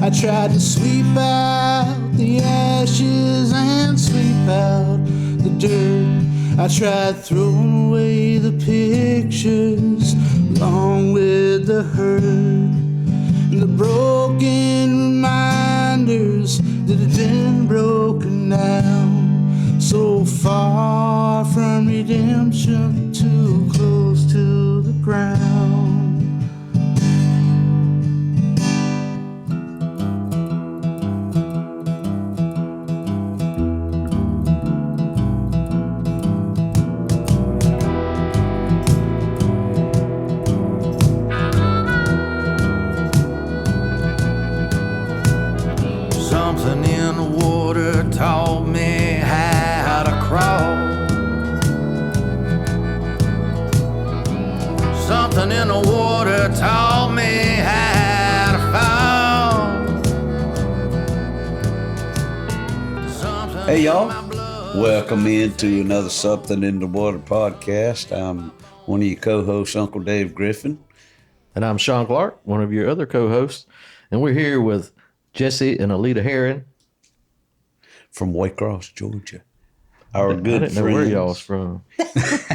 I tried to sweep out the ashes and sweep out the dirt. I tried throwing away the pictures along with the hurt and the broken reminders that had been broken down. So far from redemption, too close to the ground. Something in the water taught me how to crawl. Something in the water taught me how to fall. Hey y'all, welcome into another Something in the Water podcast. I'm one of your co-hosts, Uncle Dave Griffin. And I'm Sean Clark, one of your other co-hosts. And we're here with Jesse and Ellita Herrin. From Waycross, Georgia. Our good I didn't know friends. where y'all's from.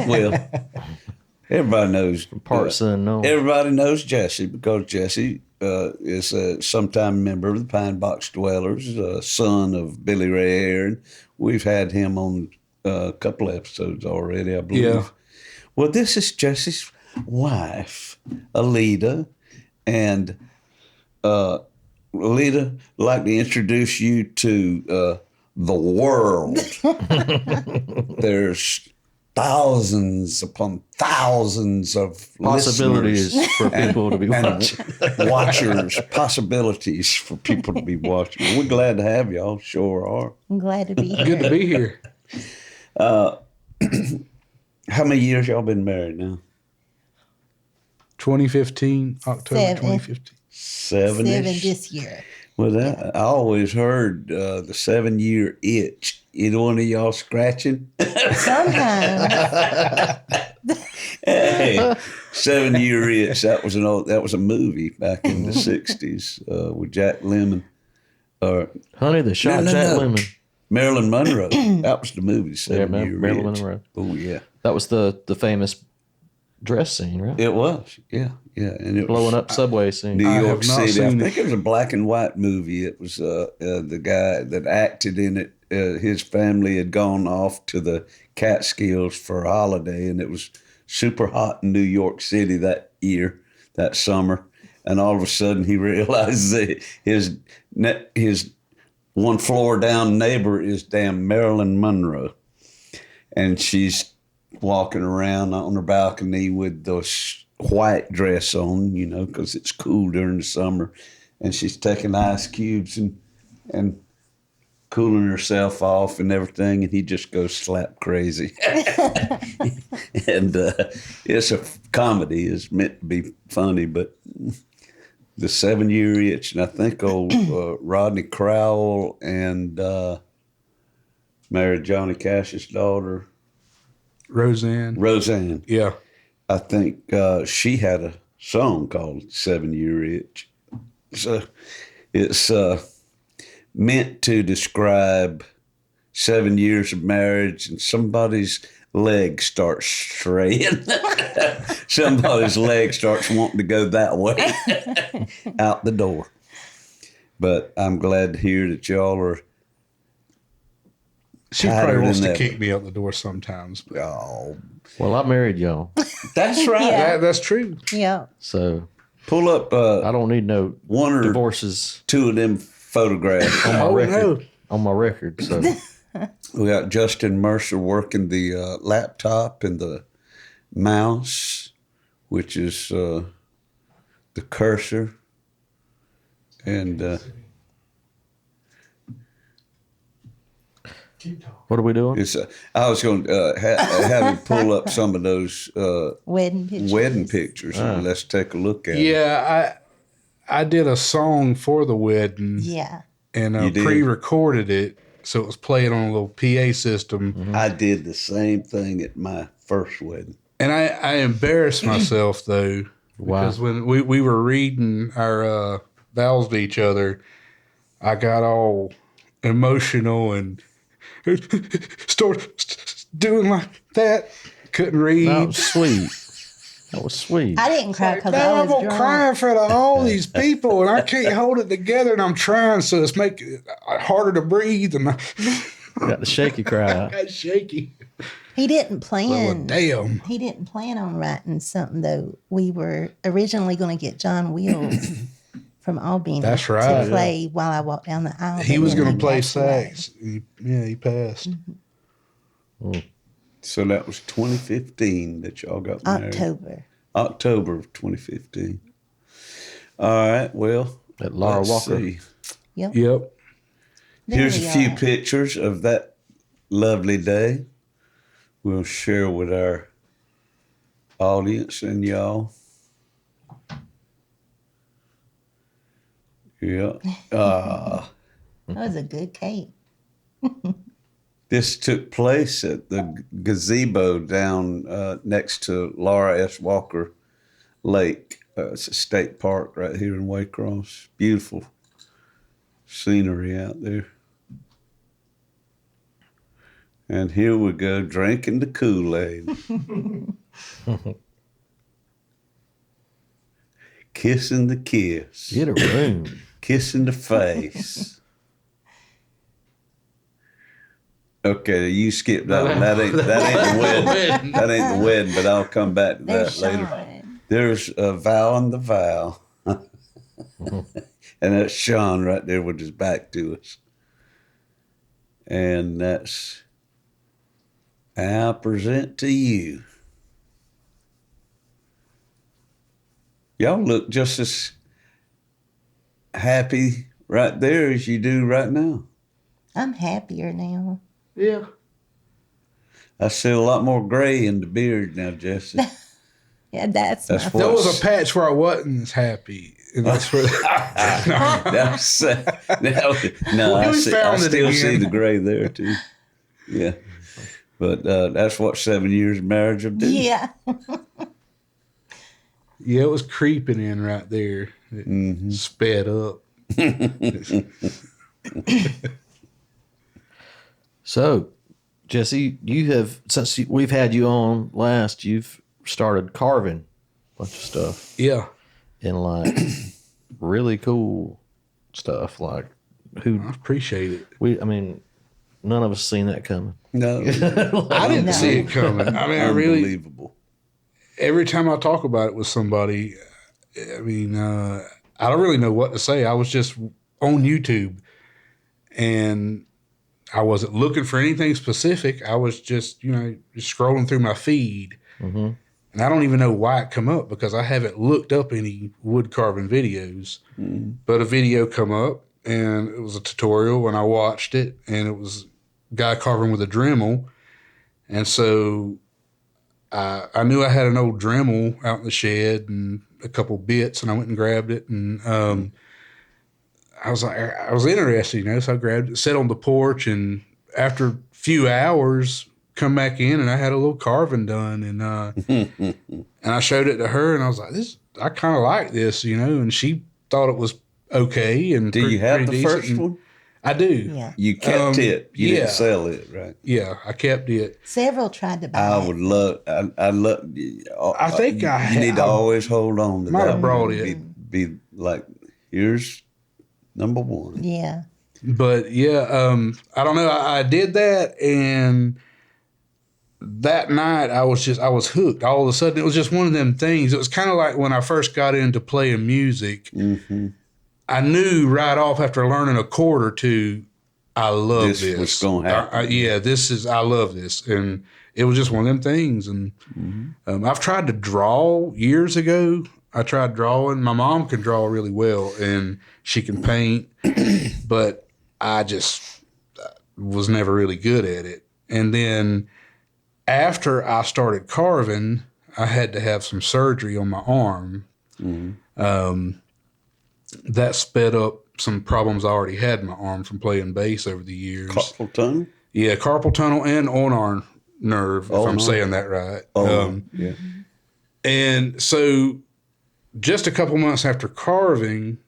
Well, everybody knows. Parts unknown. Everybody knows Jesse because Jesse is a sometime member of the Pine Box Dwellers, son of Billy Ray Herrin. We've had him on a couple episodes already, I believe. Yeah. Well, this is Jesse's wife, Ellita, and Ellita, I'd like to introduce you to the world. There's thousands upon thousands of Possibilities listeners for people to be watching. and watchers, possibilities for people to be watching. We're glad to have y'all, sure are. I'm glad to be here. Good to be here. How many years y'all been married now? 2015, October 2015. 7 7 this year. Well, that, I always heard the 7-year itch. Either one of y'all scratching? Sometimes. Hey, 7-year itch. That was a movie back in the '60s with Jack Lemmon. Honey, the shot No. Jack Lemmon. Marilyn Monroe. That was the movie. Yeah, 7-year Marilyn itch. Monroe. Oh yeah, That was the famous dress scene, right? it was. Yeah, and it Blowing was up subway scene. New I have York not City. I seen think it was a black and white movie. It was the guy that acted in it. His family had gone off to the Catskills for a holiday, and it was super hot in New York City that summer. And all of a sudden, he realized that his one floor down neighbor is damn Marilyn Monroe, and she's walking around on her balcony with this white dress on, because it's cool during the summer, and she's taking ice cubes and cooling herself off and everything, and he just goes slap crazy. And it's a comedy. It's meant to be funny, but the 7-year itch, and I think old Rodney Crowell and married Johnny Cash's daughter, Roseanne. Yeah. I think she had a song called 7-Year Itch. So it's meant to describe 7 years of marriage and somebody's leg starts straying. Somebody's leg starts wanting to go that way out the door. But I'm glad to hear that y'all are. She probably wants to kick me out the door sometimes. But. Oh, Well, I married y'all, that's right. Yeah. That's true. Yeah. so Pull up I don't need no one or divorces two of them photographs. on my Oh, record. no. On my record, so We got Justin Mercer working the laptop and the mouse, which is the cursor. And what are we doing? it's I was going to have him pull up some of those Wedding pictures. and let's take a look at them. Yeah, I did a song for the wedding. Yeah. And You did? pre-recorded it, so it was playing on a little PA system. I did the same thing at my first wedding. And I embarrassed myself, though, Wow. because when we were reading our vows to each other, I got all emotional and started doing like that. Couldn't read. That was sweet. That was sweet. I didn't cry because Now I I'm was gonna cry drunk. in front of all these people, and I can't hold it together. And I'm trying, so it's making it harder to breathe. And I Got the shaky cry. got shaky. He didn't Well, plan. damn. He didn't plan on writing something though. We were originally going to get John Wills from Albany That's right, to play while I walked down the aisle. He but was then going to play passed away. sax. He passed. So that was 2015 that y'all got married. October of 2015. All right. Well, That Laura let's Walker. see. Yep. Yep. There Here's we a few are. pictures of that lovely day. We'll share with our audience and y'all. Yeah. That was a good cake. This took place at the gazebo down next to Laura S. Walker Lake. It's a state park right here in Waycross. Beautiful scenery out there. And here we go, drinking the Kool-Aid. Kissing the kiss. Get a room. Kissing the face. Okay, you skipped that one. That ain't the wedding. That ain't the wedding, but I'll come back to There's that later. Sean. There's a vow and the vow. And that's Sean right there with his back to us. And that's, I present to you. Y'all look just as happy right there as you do right now. I'm happier now. Yeah. I see a lot more gray in the beard now, Jesse. Yeah, that's That's my what- There was a patch where I wasn't as happy. And that's where That's, no, I, We see, I found it still again. see the gray there too. Yeah, but that's what 7 years of marriage will do. Yeah. it was creeping in right there. It sped up. So, Jesse, you have, since we've had you on last, you've started carving a bunch of stuff Yeah. and like really cool stuff. Like I appreciate it. I mean, none of us seen that coming. No, I didn't see it coming. I mean, I really, unbelievable. every time I talk about it with somebody, I mean, I don't really know what to say. I was just on YouTube and I wasn't looking for anything specific. I was just, just scrolling through my feed. Mm-hmm. And I don't even know why it come up because I haven't looked up any wood carving videos. But a video come up and it was a tutorial and I watched it and it was a guy carving with a Dremel. And so I knew I had an old Dremel out in the shed and a couple bits and I went and grabbed it and I was like, I was interested, so I grabbed it, sat on the porch and after a few hours come back in and I had a little carving done and and I showed it to her and I was like, I kind of like this, and she thought it was okay. And Do you have the decent. first And one? I do. Yeah. You kept it. You yeah. didn't sell it, right? Yeah, I kept it. Several tried to buy I it. would love. I love. I think you need to always hold on to might that. have brought one. it. Be like, here's number one. Yeah. But yeah, I don't know. I did that, and that night I was hooked. All of a sudden, it was just one of them things. It was kind of like when I first got into playing music. Mm-hmm. I knew right off after learning a chord or two, I love this. This was gonna happen. I love this, and it was just one of them things. And I've tried to draw years ago. I tried drawing. My mom can draw really well, and she can paint, but I just was never really good at it. And then after I started carving, I had to have some surgery on my arm. That sped up some problems I already had in my arm from playing bass over the years. Carpal tunnel. Yeah, carpal tunnel and ulnar nerve, if I'm Ulnar. saying that right. Yeah. And so just a couple months after carving,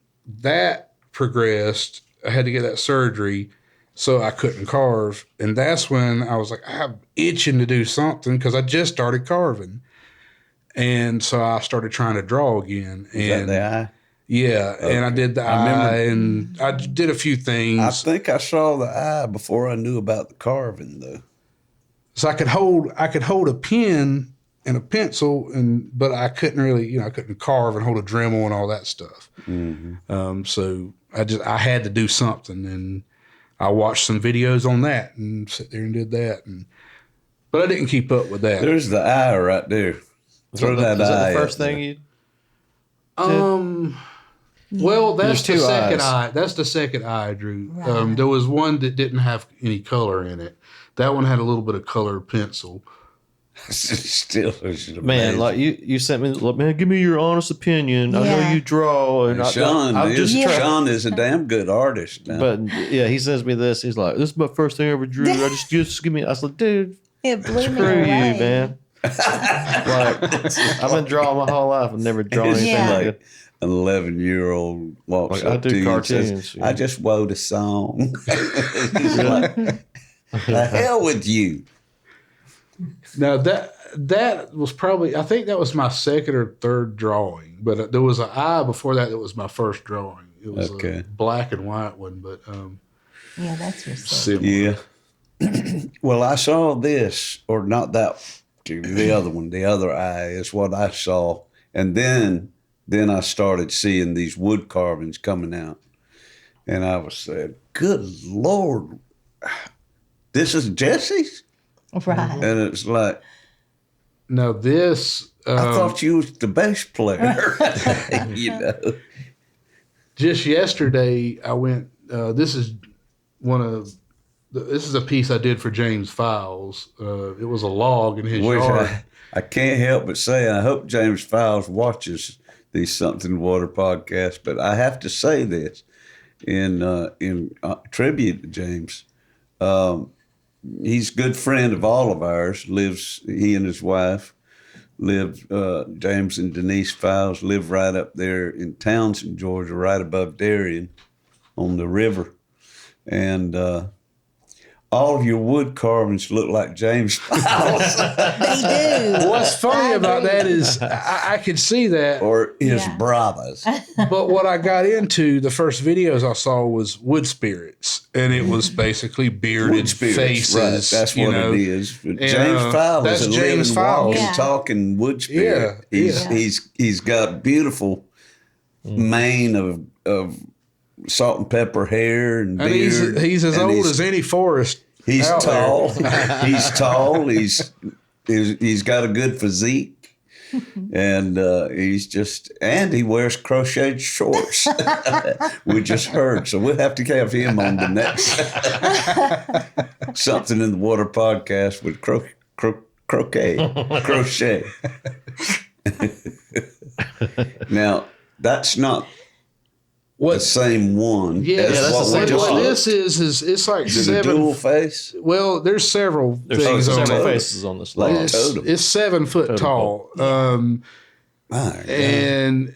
that progressed. I had to get that surgery, so I couldn't carve. And that's when I was like, I'm itching to do something because I just started carving. And so I started trying to draw again. Is that the eye? Yeah, and I did the eye, and I did a few things. I think I saw the eye before I knew about the carving, though. So I could hold a pen and a pencil, but I couldn't really, I couldn't carve and hold a Dremel and all that stuff. Mm-hmm. So I had to do something, and I watched some videos on that and sat there and did that, but I didn't keep up with that. There's the eye right there. Throw that eye. Is that the first up thing there. you? Well, that's There's the two second eyes. eye. That's the second eye I drew. Right. There was one that didn't have any color in it. That one had a little bit of colored pencil. Still, it's Man, amazing. like you sent me, like, man, give me your honest opinion. I know Yeah. you draw, and Sean, I'm just trying. Sean is a damn good artist now. But yeah, he sends me this. He's like, "This is my first thing I ever drew. I just give me." I was like, "Dude, It blew me screw you, away. man." Like, I've been drawing my whole life and never drawn It's anything Yeah. like like it. an 11-year-old walks Like, I up do to you and cartoons, says, yeah. I just wrote a song. He's like, the hell with you. Now that was probably, I think that was my second or third drawing, but there was an eye before that was my first drawing. It was Okay. a black and white one, but Yeah, that's your second. similar. Yeah. Well, I saw this, or not that, the other one, the other eye is what I saw. And then I started seeing these wood carvings coming out. And I was saying, good Lord, this is Jesse's? Right. And it's like, Now this, I thought you was the bass player. just yesterday I went, this is a piece I did for James Files. It was a log in his Which yard. I can't help but say, I hope James Files watches the Something Water podcast. But I have to say this in tribute to James. He's a good friend of all of ours. He and his wife live. James and Denise Files live right up there in Townsend, Georgia, right above Darien, on the river, and all of your wood carvings look like James Files. They do. What's funny I about agree. that is I could see that, or his Yeah. brothers. but what I got into, the first videos I saw was wood spirits, and it was basically bearded Wood spirits, faces. right? That's you what know. it is. James Files that's is a James living, Files. walking, Yeah. talking wood spirit. Yeah, He's got beautiful mane of salt and pepper hair and And beard. he's as and old as any forest. He's out there. tall. He's tall. He's got a good physique, and he wears crocheted shorts. We just heard, so we'll have to have him on the next Something in the Water podcast with crochet. Now that's not the What? same one. Yes, that's the what same we just one. what looked. this is it's like Is it a 7. dual face? Well, there's several There's things on several it. faces on this Like log. a totem. It's 7 foot tall. My God. And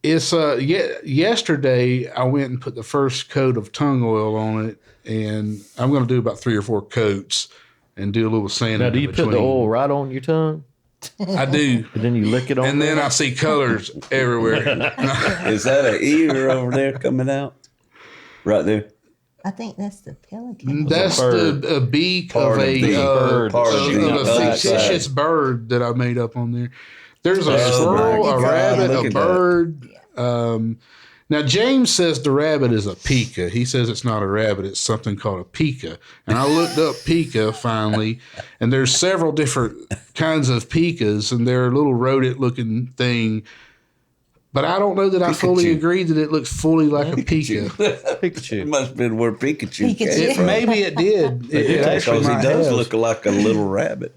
it's yesterday I went and put the first coat of tongue oil on it, and I'm going to do about 3 or 4 coats and do a little sanding. Now, do you in put the between. oil right on your tongue, I do, and then you lick it on? and then there? I see colors everywhere. Is that an ear over there coming out? Right there. I think that's the pelican. That's bird. a beak Part of of a the bird. part of of the a other fictitious side. bird that I made up on there. There's a Oh, squirrel, my a God, rabbit, look a at bird. Now James says the rabbit is a pika. He says it's not a rabbit; it's something called a pika. And I looked up pika finally, and there's several different kinds of pikas, and they're a little rodent-looking thing. But I don't know that I fully Pikachu. agree that it looks fully like a pika. It Pikachu. must have been where Pikachu, Pikachu. came It, from. maybe it did. It actually Because he might does have. look like a little rabbit.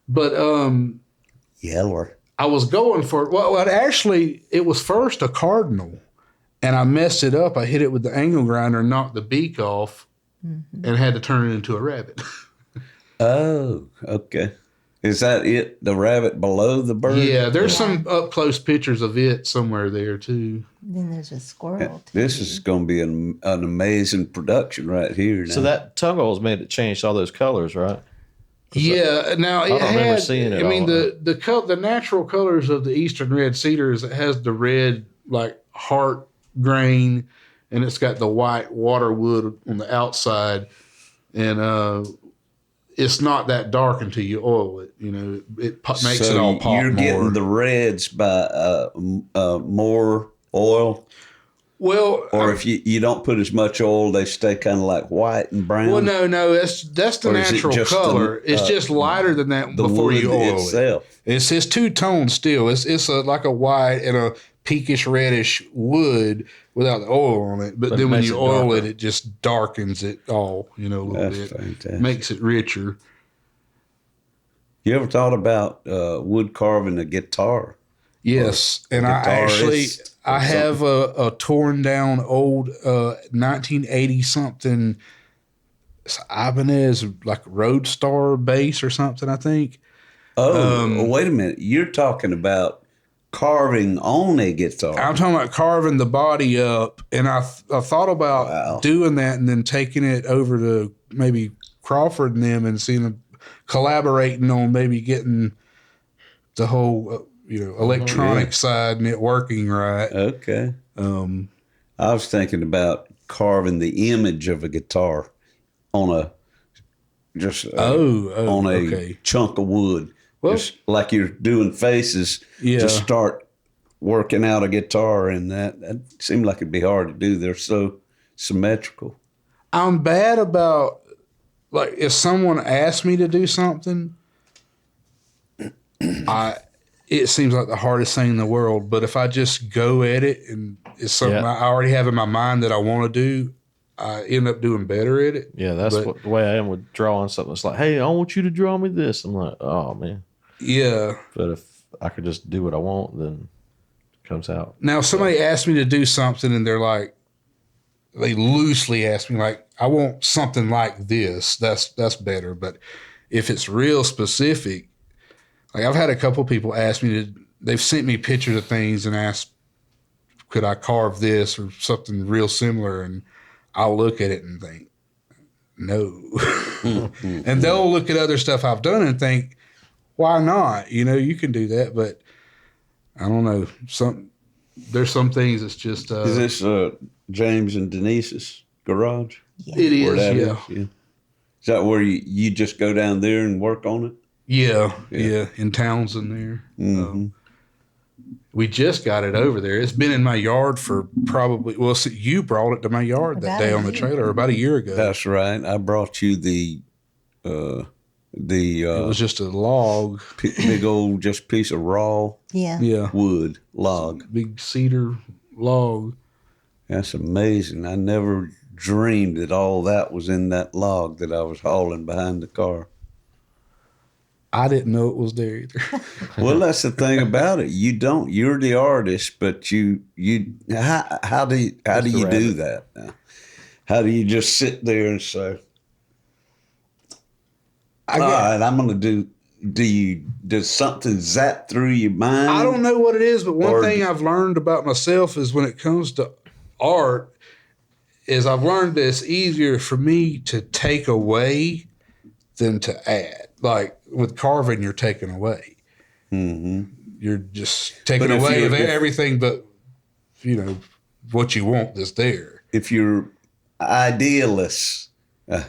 But Yeller. I was going for well, actually, it was first a cardinal, and I messed it up. I hit it with the angle grinder, knocked the beak off, and had to turn it into a rabbit. Oh, okay. Is that it? The rabbit below the bird? Yeah, there's some up close pictures of it somewhere there too. Then there's a squirrel. Too. This is going to be an amazing production right here. Now. So that tongue hole's made it change all those colors, right? Yeah, now it don't remember had. seeing it I mean, all. the natural colors of the eastern red cedar is it has the red like heart grain, and it's got the white water wood on the outside, and it's not that dark until you oil it. You know, it makes it all pop You're more. getting the reds by more oil. Well, Or if you don't put as much oil, they stay kind of like white and brown. well, no, that's the Or is it natural just color. the, It's just lighter than that the before wood you oil itself. it. It's two tones still. It's like a white and a pinkish reddish wood without the oil on it. But But then it when makes you it oil darker. it just darkens it all, a little That's bit. fantastic. Makes it richer. You ever thought about wood carving a guitar? Yes, and I guitarist or have a torn down old 1980 something Ibanez like Roadstar bass or something. I think. Oh, wait a minute. You're talking about carving on a guitar. I'm talking about carving the body up, and I thought about Wow. doing that and then taking it over to maybe Crawford and them and seeing them collaborating on maybe getting the whole electronic side and it working right. Okay. Um, I was thinking about carving the image of a guitar on a okay. chunk of wood. Well- just like you're doing faces. Yeah. Just start working out a guitar, and that seemed like it'd be hard to do. They're so symmetrical. I'm bad about like if someone asks me to do something, it seems like the hardest thing in the world. But if I just go at it and it's something Yeah. I already have in my mind that I want to do, I end up doing better at it. Yeah, that's But- the way I am with drawing something. It's like, hey, I want you to draw me this. I'm like, oh man. Yeah. But if I could just do what I want, then it comes out. Now, if somebody asks me to do something and they're like, they loosely ask me, like, I want something like this, that's better. But if it's real specific, like I've had a couple people ask me they've sent me pictures of things and asked, could I carve this or something real similar? And I'll look at it and think, no. And they'll look at other stuff I've done and think, why not? You can do that. But I don't know. There's some things that's just. Is this James and Denise's garage? Yeah. It Where is, that yeah. is? Yeah. Is that where you just go down there and work on it? Yeah. In Townsend there. Mm-hmm. We just got it over there. It's been in my yard for probably, you brought it to my yard that About day a on the year. trailer about a year ago. That's right. I brought you the It was just a log. big old just piece of raw Yeah. Yeah. wood log. Big cedar log. That's amazing. I never dreamed that all that was in that log that I was hauling behind the car. I didn't know it was there either. Well, that's the thing about it. You're the artist, but how do you do that now? How do you just sit there and say, all right, I'm going to does something zap through your mind? I don't know what it is, but one Or- thing I've learned about myself is when it comes to art, is I've learned that it's easier for me to take away than to add. Like with carving, you're taking away. Mm-hmm. You're just taking But if away you're- if- everything but, what you want that's there. If you're idealist,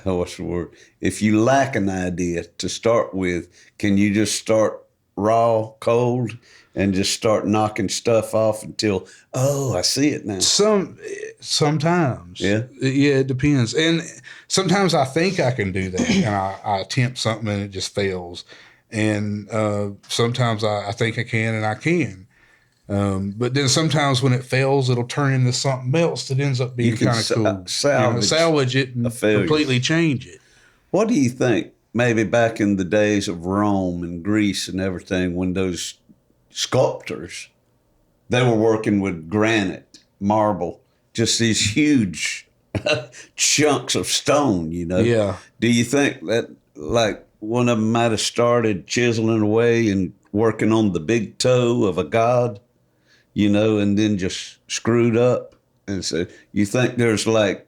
what's the word? If you lack an idea to start with, can you just start raw, cold, and just start knocking stuff off until, I see it now? Sometimes. Yeah? Yeah, it depends. And sometimes I think I can do that and I attempt something and it just fails. And sometimes I think I can and I can. But then sometimes when it fails, it'll turn into something else that ends up being You can kind of cool. salvage it and a failure. completely change it. What do you think? Maybe back in the days of Rome and Greece and everything, when those sculptors, they were working with granite, marble, just these huge chunks of stone, Yeah. Do you think that, like, one of them might have started chiseling away and working on the big toe of a god, and then just screwed up. And so you think there's like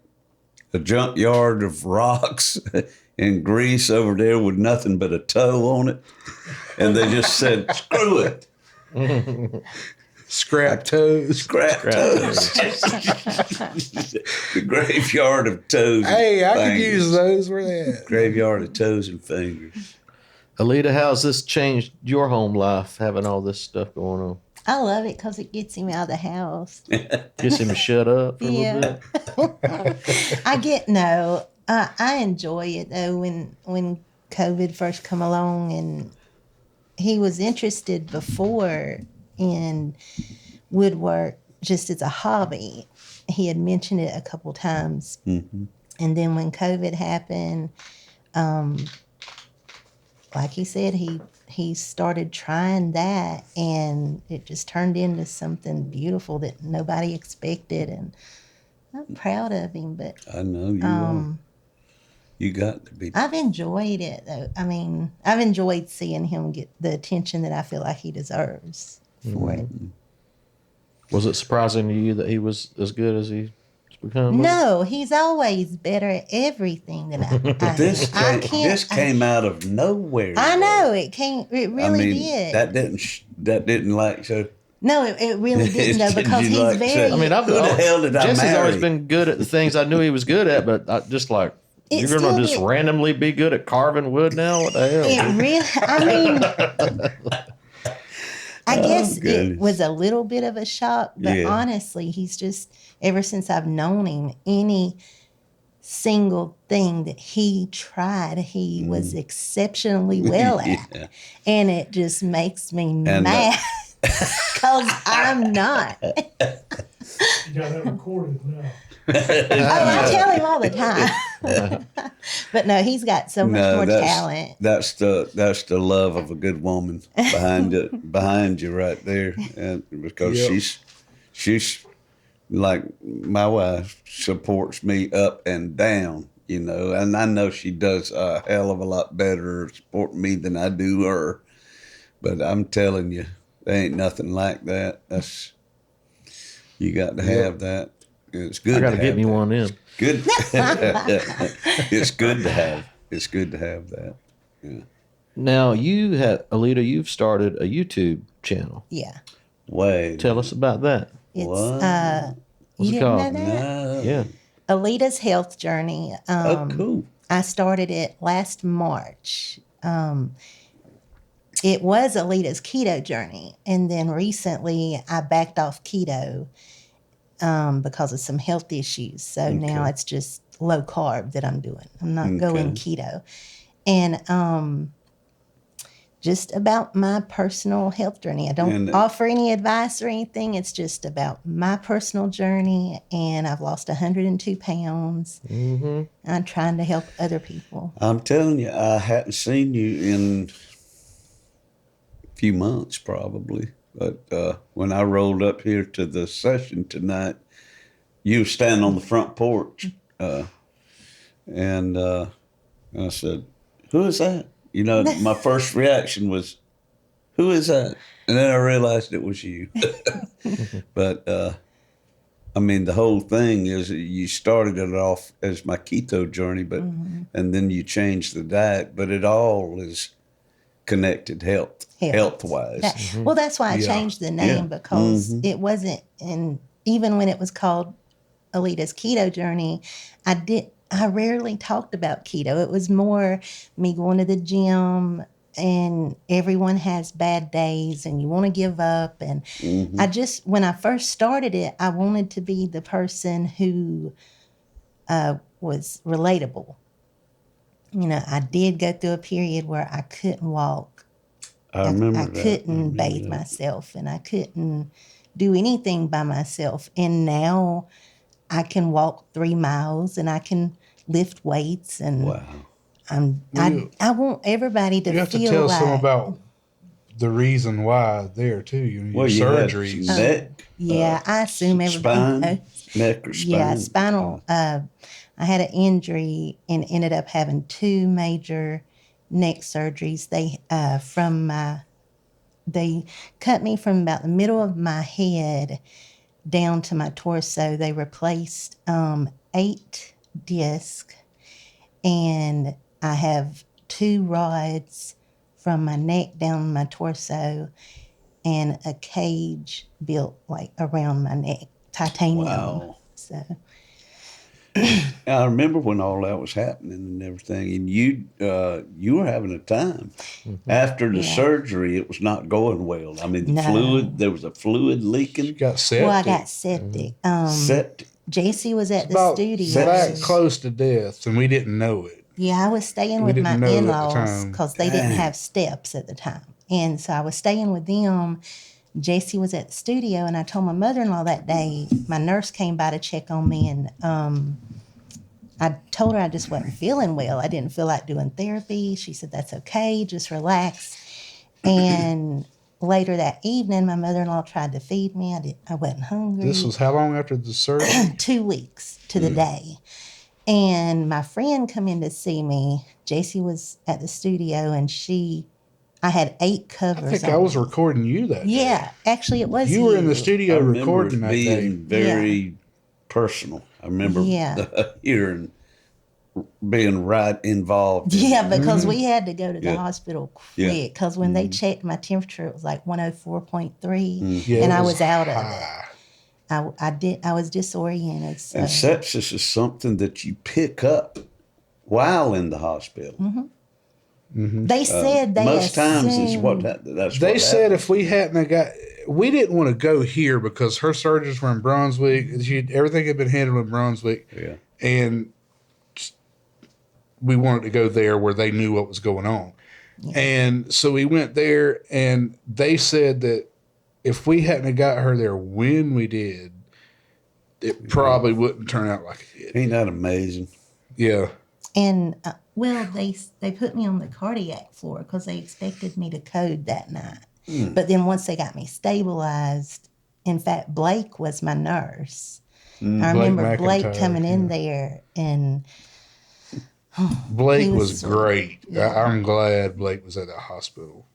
a junkyard of rocks and grease over there with nothing but a toe on it. And they just said, screw it. Scrap toes. Scrap toes. The graveyard of toes. Hey, I could fingers. use those. Where they at? Graveyard of toes and fingers. Ellita, how's this changed your home life, having all this stuff going on? I love it because it gets him out of the house. Gets him to shut up for a little bit? I enjoy it though when COVID first come along, and he was interested before in woodwork just as a hobby. He had mentioned it a couple times. Mm-hmm. And then when COVID happened, like he said, he started trying that, and it just turned into something beautiful that nobody expected, and I'm proud of him. But I know you are. You got to be. I've enjoyed it though. I mean, I've enjoyed seeing him get the attention that I feel like he deserves for it. Was it surprising to you that he was as good as he's become? No, he's always better at everything than I. This came out of nowhere. I know it came. It really did. That didn't like so. No, it really didn't though, because You he's like very. to- I mean, Who the hell did I Jesse's marry? always been good at the things I knew he was good at, but I just like, It you're going to still just did. randomly be good at carving wood now? What the hell? It really. I mean, I guess it goodness. was a little bit of a shock, but Yeah. honestly, he's just ever since I've known him, any single thing that he tried, he was exceptionally well at, Yeah. and it just makes me And, mad because I'm not. You got that recorded now. Oh, I tell him all the time. But no, he's got so much more talent. That's the love of a good woman behind you right there, and because Yep. she's like my wife supports me up and down, and I know she does a hell of a lot better supporting me than I do her, but I'm telling you, there ain't nothing like that. You got to have that. It's good. I got to have get me that. one in. Good. It's good to have. It's good to have that. Yeah. Now, Ellita, you've started a YouTube channel. Yeah. Wait. Tell us about that. It's What? What's you it didn't called? know that? No. Yeah. Alita's Health Journey. Oh, cool. I started it last March. It was Alita's Keto Journey, and then recently I backed off keto because of some health issues. So now it's just low carb that I'm doing. I'm not going keto. And just about my personal health journey. I don't offer any advice or anything. It's just about my personal journey. And I've lost 102 pounds. Mm-hmm. I'm trying to help other people. I'm telling you, I hadn't seen you in a few months probably. But when I rolled up here to the session tonight, you were standing on the front porch. And I said, "Who is that?" My first reaction was, "Who is that?" And then I realized it was you. But, I mean, the whole thing is you started it off as my keto journey, but and then you changed the diet, but it all is connected health-wise. Well, that's why I changed the name because it wasn't, and even when it was called Alita's Keto Journey, I rarely talked about keto. It was more me going to the gym, and everyone has bad days and you want to give up. And when I first started it, I wanted to be the person who was relatable. I did go through a period where I couldn't walk. I remember I that. couldn't bathe myself, and I couldn't do anything by myself. And now I can walk 3 miles and I can lift weights, and Wow. I want everybody to You have to feel tell like some about the reason why there too. Your Well, you had surgeries. some neck, I assume everybody spine, knows. neck or spine. Yeah, spinal. I had an injury and ended up having 2 major neck surgeries. They cut me from about the middle of my head down to my torso. They replaced 8 discs, and I have 2 rods from my neck down my torso, and a cage built like around my neck, titanium. Wow. So I remember when all that was happening and everything, and you were having a time. After the surgery, it was not going well. I mean, there was a fluid leaking. Got septic. well, I got septic. Septic. JC was at the About studio. that close to death, and we didn't know it. Yeah, I was staying We with my didn't know at the in-laws time. because they didn't have steps at the time. And so I was staying with them. JC was at the studio, and I told my mother-in-law that day, my nurse came by to check on me, and I told her I just wasn't feeling well. I didn't feel like doing therapy. She said, that's okay, just relax. And later that evening, my mother-in-law tried to feed me. I wasn't hungry. This was how long after the surgery? 2 weeks to the day. And my friend come in to see me. JC was at the studio, and I had 8 covers. I think on I was me. recording you that day. Yeah, actually, it was You were in the studio I remember recording it that day. being very personal. I remember hearing, being right involved. in Yeah, it. because we had to go to the hospital quick. Because when Mm-hmm. they checked my temperature, it was like 104.3, Yeah, and it I was out of high. it. I was disoriented. So. And sepsis is something that you pick up while in the hospital. They said they Most times is assumed- that's They what said happens. if we hadn't got, we didn't want to go here because her surgeries were in Brunswick. Everything had been handled in Brunswick. Yeah. And we wanted to go there where they knew what was going on. Yeah. And so we went there, and they said that if we hadn't got her there when we did, it probably wouldn't turn out like it did. Ain't that amazing? Yeah. And they put me on the cardiac floor because they expected me to code that night. But then once they got me stabilized, in fact, Blake was my nurse. I remember Blake coming in there, and Blake was great. Yeah. I'm glad Blake was at that hospital.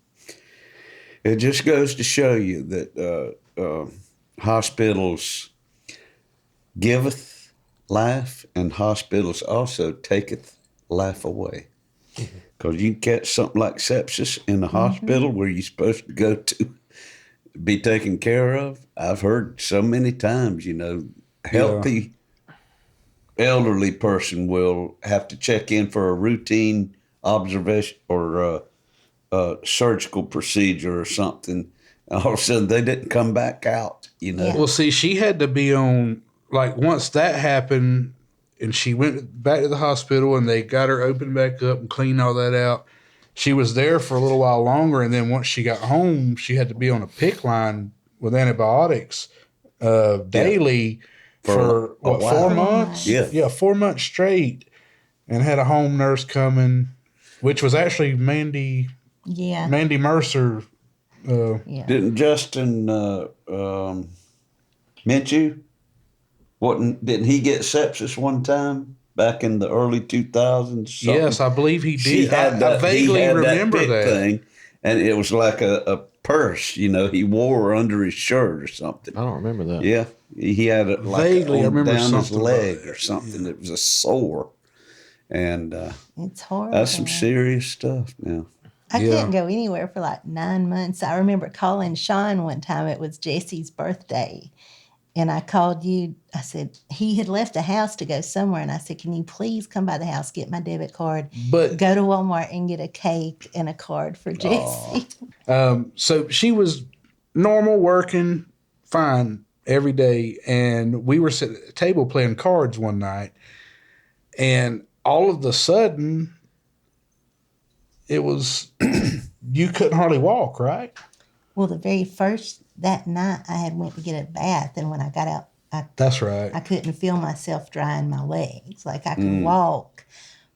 It just goes to show you that hospitals giveth life, and hospitals also taketh life away. Because you can catch something like sepsis in the hospital where you're supposed to go to be taken care of. I've heard so many times, healthy elderly person will have to check in for a routine observation or a surgical procedure or something. And all of a sudden, they didn't come back out, Yeah. Well, see, she had to be on, like, once that happened, and she went back to the hospital, and they got her opened back up and cleaned all that out. She was there for a little while longer, and then once she got home, she had to be on a PICC line with antibiotics daily for 4 months? Yeah. 4 months straight, and had a home nurse coming, which was actually Mandy Mercer. Didn't Justin Minshew? Didn't he get sepsis one time back in the early 2000s? Yes, I believe he did. I vaguely remember that thing, and it was like a purse. He wore under his shirt or something. I don't remember that. Yeah, he had it like Vaguely, I remember down his something leg about or something. It was a sore, and it's horrible. that's some serious stuff. Now I couldn't go anywhere for like 9 months. I remember calling Sean one time. It was Jesse's birthday. And I called you. I said, he had left the house to go somewhere. And I said, can you please come by the house, get my debit card, But go to Walmart and get a cake and a card for Jesse. so she was normal, working fine every day. And we were sitting at a table playing cards one night. And all of a sudden, it was, you couldn't hardly walk, right? Well, the very first, that night, I had went to get a bath. And when I got out, That's right. I couldn't feel myself drying my legs. Like I could walk.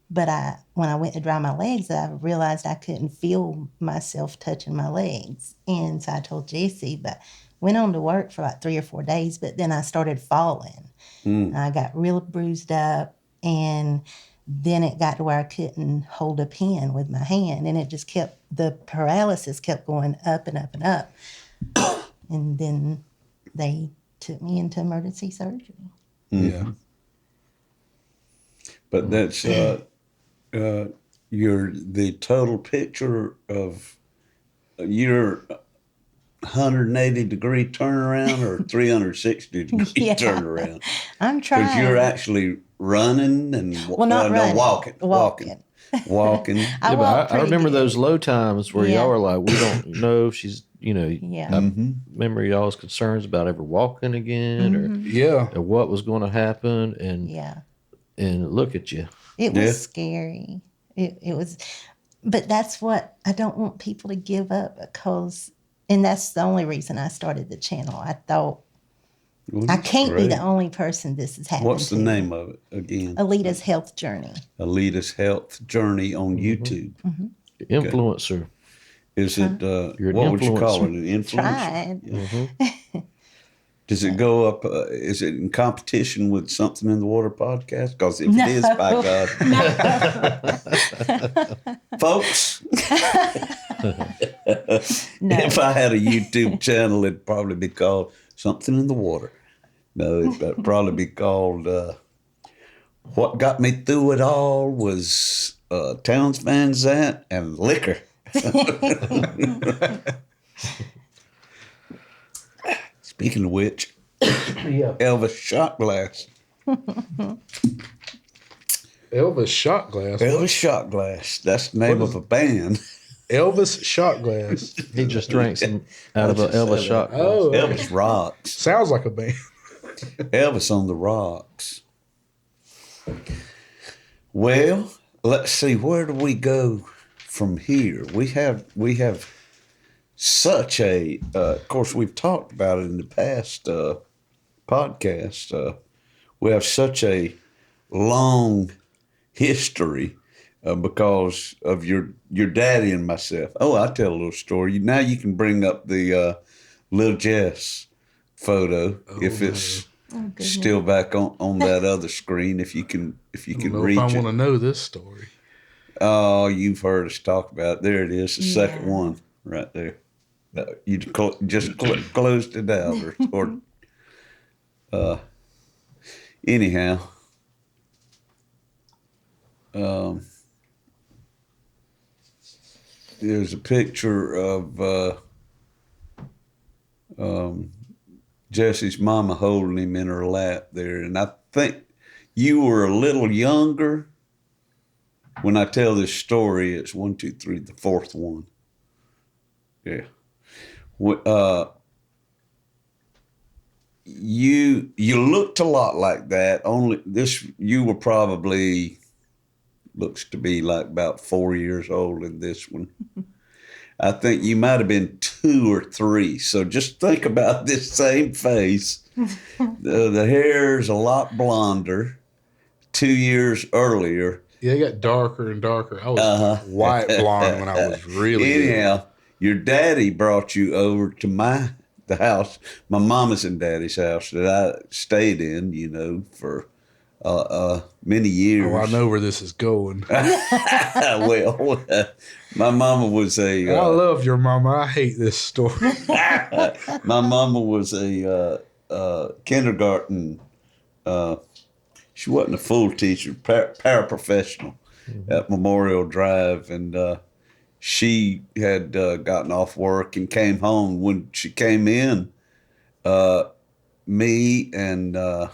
But when I went to dry my legs, I realized I couldn't feel myself touching my legs. And so I told Jesse, but went on to work for like 3 or 4 days. But then I started falling. I got real bruised up. And then it got to where I couldn't hold a pen with my hand, and it just the paralysis kept going up and up and up. And then they took me into emergency surgery. Yeah. But that's the total picture of your 180-degree turnaround or 360-degree Yeah. turnaround. I'm trying. Because you're actually running and not running, walking. I remember those low times where Yeah. y'all were like, we don't know if she's, Yeah. I remember y'all's concerns about ever walking again Yeah. or what was going to happen. Yeah. And look at you. It was Yeah. scary. It was, but that's what I don't want people to give up and that's the only reason I started the channel. I thought I can't be the only person this has happened What's the to. name of it again? Ellita's Health Journey. Ellita's Health Journey on YouTube. Influencer. Is it, You're an what would you call it, influencer. an influencer? Tried. Does it go up, is it in competition with Something in the Water podcast? Because if it is, by God. Folks, if I had a YouTube channel, it'd probably be called Something in the Water. No, it'd probably be called What Got Me Through It All Was Towns Van Zandt and Liquor. Speaking of which, Elvis Shot Glass. Elvis Shot Glass. Elvis Shot Glass. That's the name of a band. Elvis Shot Glass. He just drank some out of an Elvis shot. Oh, Elvis Rocks. sounds like a band. Elvis on the Rocks. Well, let's see. Where do we go from here? We have such a. Of course, we've talked about it in the past podcast. We have such a long history because of your daddy and myself. Oh, I'll tell a little story. Now you can bring up the Little Jess photo if it's still back on that other screen. If you can reach I it. want to know this story. Oh, you've heard us talk about it. There it is, the second one right there. You just closed it out, or anyhow. There's a picture of Jesse's mama holding him in her lap there, and I think you were a little younger. When I tell this story, it's 1, 2, 3, the fourth one. Yeah. You looked a lot like that. Only this, you were probably looks to be like about 4 years old in this one. I think you might have been 2 or 3. So just think about this same face. The hair's a lot blonder. 2 years earlier. Yeah, it got darker and darker. I was white blonde when I was really Anyhow, your daddy brought you over to the house, my mama's and daddy's house that I stayed in, for many years. Oh, I know where this is going. Well, my mama was I love your mama. I hate this story. my mama was a kindergarten. She wasn't a full teacher, paraprofessional at Memorial Drive, and she had gotten off work and came home. When she came in, me and I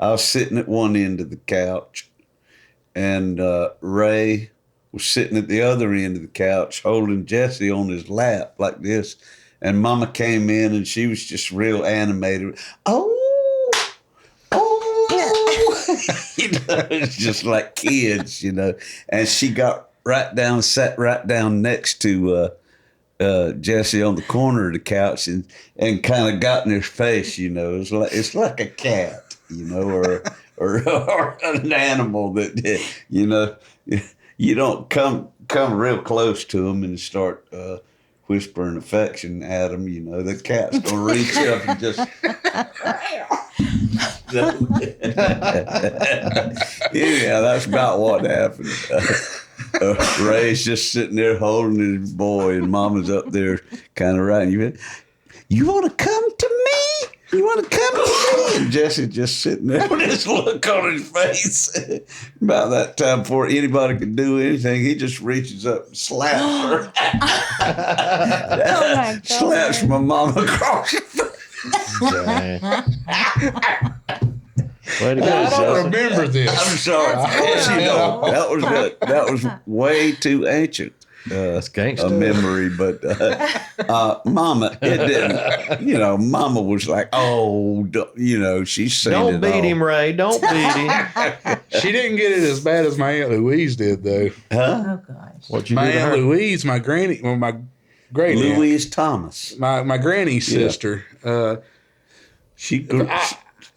was sitting at one end of the couch, and Ray was sitting at the other end of the couch holding Jesse on his lap like this. And Mama came in and she was just real animated. Oh. It's just like kids, And she got sat right down next to Jesse on the corner of the couch and kind of got in his face, It's like a cat, or an animal that, you don't come real close to them and start whispering affection at them. The cat's gonna reach up and just. Yeah, that's about what happened. Ray's just sitting there holding his boy, and Mama's up there kind of writing. You want to come to me? You want to come to me? And Jesse's just sitting there with this look on his face. About that time, before anybody could do anything, he just reaches up and slaps her. Oh my God. Slaps my mama across the face. Way to go, I don't Jesse. remember this. I'm sorry. Of course you don't. That was way too ancient. That's gangster. A memory, but Mama, it didn't. Mama was like, "Oh, she's saying Don't beat him, Ray. Don't beat him. She didn't get it as bad as my Aunt Louise did, though. Oh gosh. What you My do to Aunt her? Louise, my granny, well, my great aunt, Louise Thomas. my granny's sister. She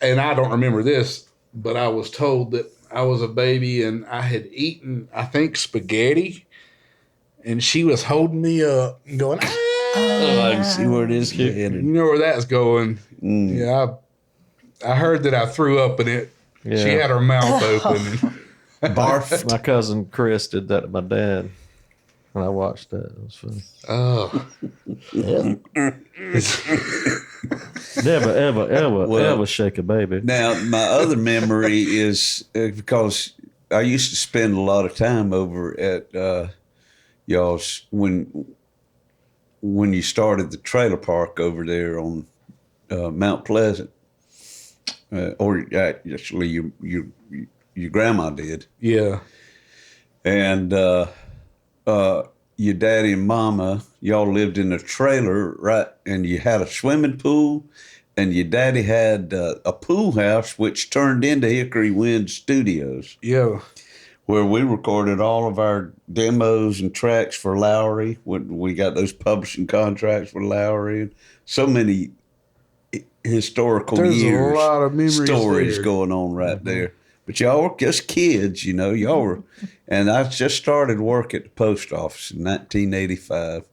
And I don't remember this, but I was told that I was a baby and I had eaten, I think, spaghetti, and she was holding me up and going, ah! I can see where it is You headed. know where that's going. Yeah, I heard that I threw up in it. Yeah. She had her mouth open. Barf. My cousin Chris did that to my dad. And I watched that. It was funny. Oh, Never, ever shake a baby. Now, my other memory is because I used to spend a lot of time over at y'all's when you started the trailer park over there on Mount Pleasant, or actually your grandma did, yeah. and your daddy and mama, y'all lived in a trailer, right? And you had a swimming pool, and your daddy had a pool house, which turned into Hickory Wind Studios, Yeah. where we recorded all of our demos and tracks for Lowry. When we got those publishing contracts with Lowry, and so many historical There's years, a lot of memories stories there. going on right there. But y'all were just kids, y'all were. And I just started work at the post office in 1985.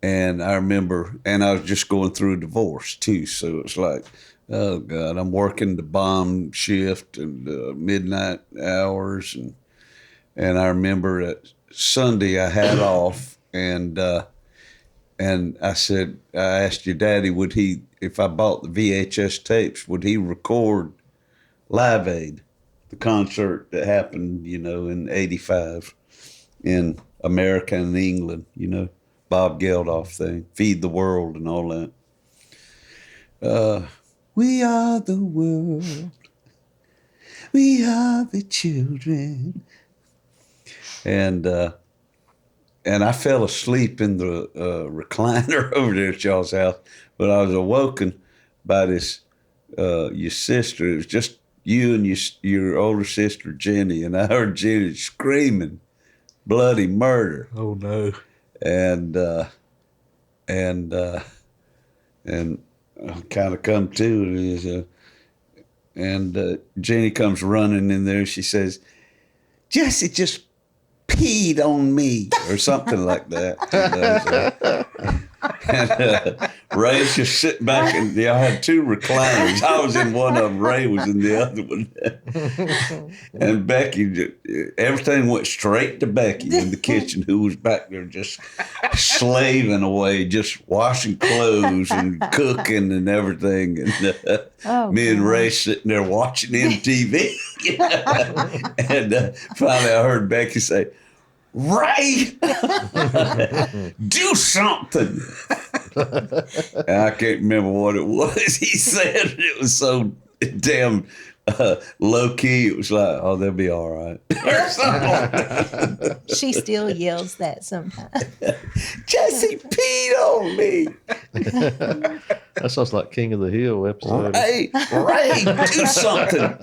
And I remember, and I was just going through a divorce too. So it's like, oh God, I'm working the bomb shift and midnight hours. And I remember that Sunday I had off, and I said, I asked your daddy, would he, if I bought the VHS tapes, would he record Live Aid, the concert that happened, in 85 in America and England, Bob Geldof thing, Feed the World and all that. We are the world. We are the children. And I fell asleep in the recliner over there at y'all's house, but I was awoken by this, your sister. It was just you and your older sister, Jenny, and I heard Jenny screaming bloody murder. Oh, no. And I kind of come to, and Jenny comes running in there. She says, Jesse just peed on me, or something like that. And Ray's just sitting back, and I had two recliners. I was in one of them. Ray was in the other one. And Becky, everything went straight to Becky in the kitchen, who was back there just slaving away, just washing clothes and cooking and everything. And me and Ray sitting there watching MTV. And finally I heard Becky say, Ray, do something. And I can't remember what it was he said. It was so damn low key. It was like, oh, they'll be all right. Or something like that. She still yells that sometimes. Jesse peed on me. That sounds like King of the Hill episode. Ray, do something.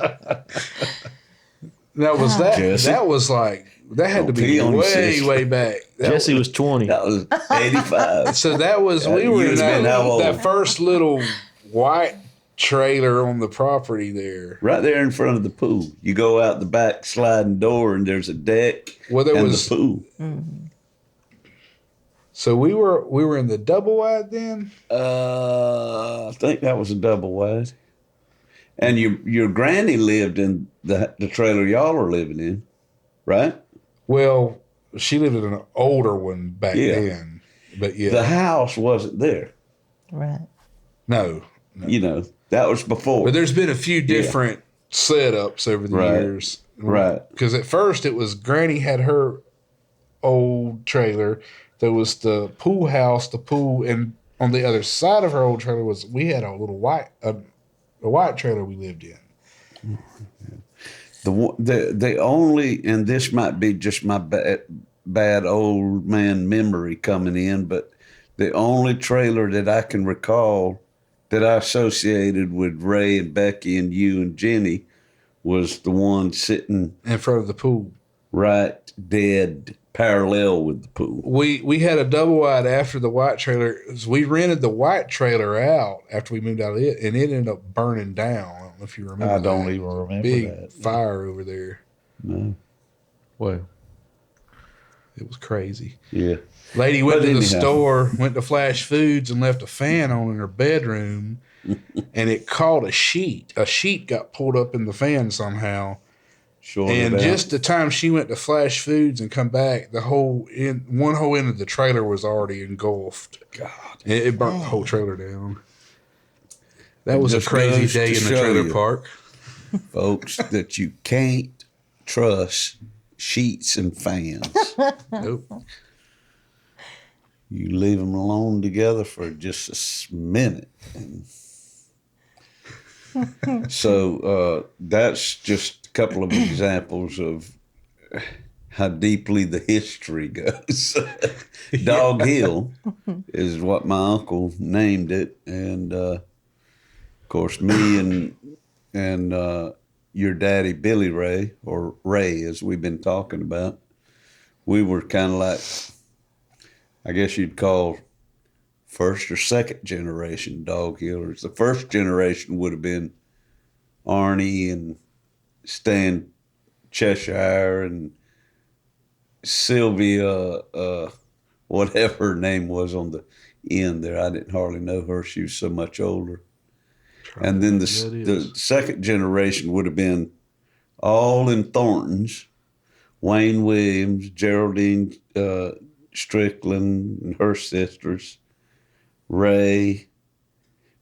Now, was that, Jesse? that was like, that had to Don't be pee on your way, sister. way back. Jesse was 20. That was 85. So that was, we You were in was been how old? that first little white trailer on the property there. Right there in front of the pool. You go out the back sliding door, and there's a deck Well, there and was, the pool. so we were in the double wide then? I think that was a double wide. And your granny lived in the trailer y'all are living in, right? Well, she lived in an older one back Yeah. then. But yeah. The house wasn't there. Right. No. You know, that was before. But there's been a few different setups over the years. Right. Because at first it was Granny had her old trailer. There was the pool house, the pool, and on the other side of her old trailer we had a little white trailer we lived in. The only, and this might be just my bad old man memory coming in, but the only trailer that I can recall that I associated with Ray and Becky and you and Jenny was the one sitting in front of the pool, right dead parallel with the pool. We had a double wide after the white trailer. We rented the white trailer out after we moved out of it, and it ended up burning down. I don't know if you remember. I don't even remember big that. fire over there. No. Well, it was crazy. Yeah. Lady went to the store, went to Flash Foods, and left a fan on in her bedroom, and it caught a sheet. A sheet got pulled up in the fan somehow. And just the time she went to Flash Foods and come back, one whole end of the trailer was already engulfed. God. It burnt the whole trailer down. That was a crazy day in the trailer park. Folks, that you can't trust sheets and fans. Nope. You leave them alone together for just a minute. So that's just a couple of examples of how deeply the history goes. Dog Hill is what my uncle named it. And, of course, me and your daddy, Billy Ray, or Ray, as we've been talking about, we were kind of like, I guess you'd call first or second generation dog healers. The first generation would have been Arnie and Stan Cheshire and Sylvia, whatever her name was on the end there. I didn't hardly know her. She was so much older. And then the second generation would have been all in Thornton's, Wayne Williams, Geraldine Strickland and her sisters, Ray,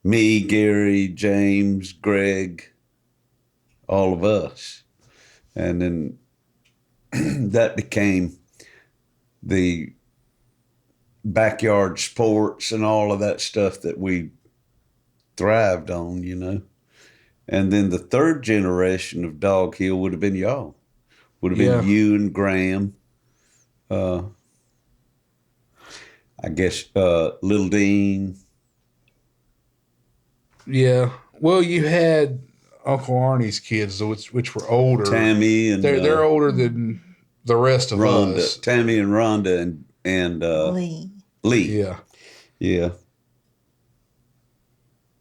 me, Gary, James, Greg, all of us. And then that became the backyard sports and all of that stuff that we thrived on, you know. And then the third generation of Dog Hill would have been y'all. Would have been you and Graham. I guess Little Dean. Yeah. Well, you had Uncle Arnie's kids, which were older. Tammy and they're older than the rest of Rhonda. us. Tammy and Rhonda and Lee. Yeah. Yeah.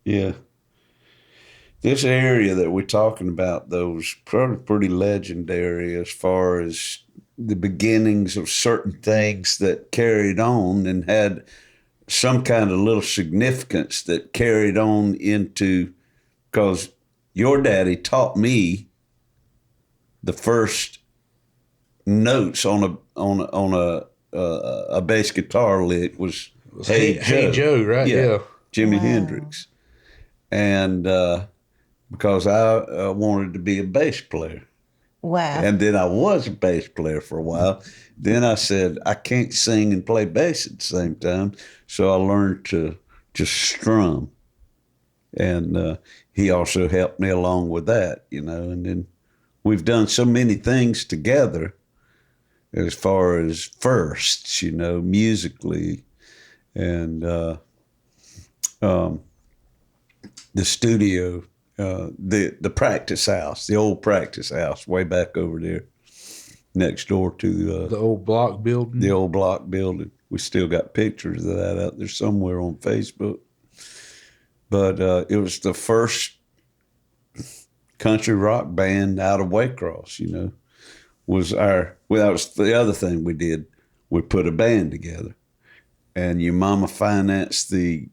Yeah. This area that we're talking about, though, is probably pretty legendary as far as the beginnings of certain things that carried on and had some kind of little significance that carried on into, because your daddy taught me the first notes on a bass guitar lick was Hey Joe, right? Yeah. Jimi Hendrix. And because I wanted to be a bass player. Wow. And then I was a bass player for a while. Then I said, I can't sing and play bass at the same time. So I learned to just strum. And he also helped me along with that, you know. And then we've done so many things together as far as firsts, you know, musically. And the studio, the practice house, the old practice house way back over there next door to the old block building. The old block building. We still got pictures of that out there somewhere on Facebook. But it was the first country rock band out of Waycross, you know, that was the other thing we did. We put a band together. And your mama financed the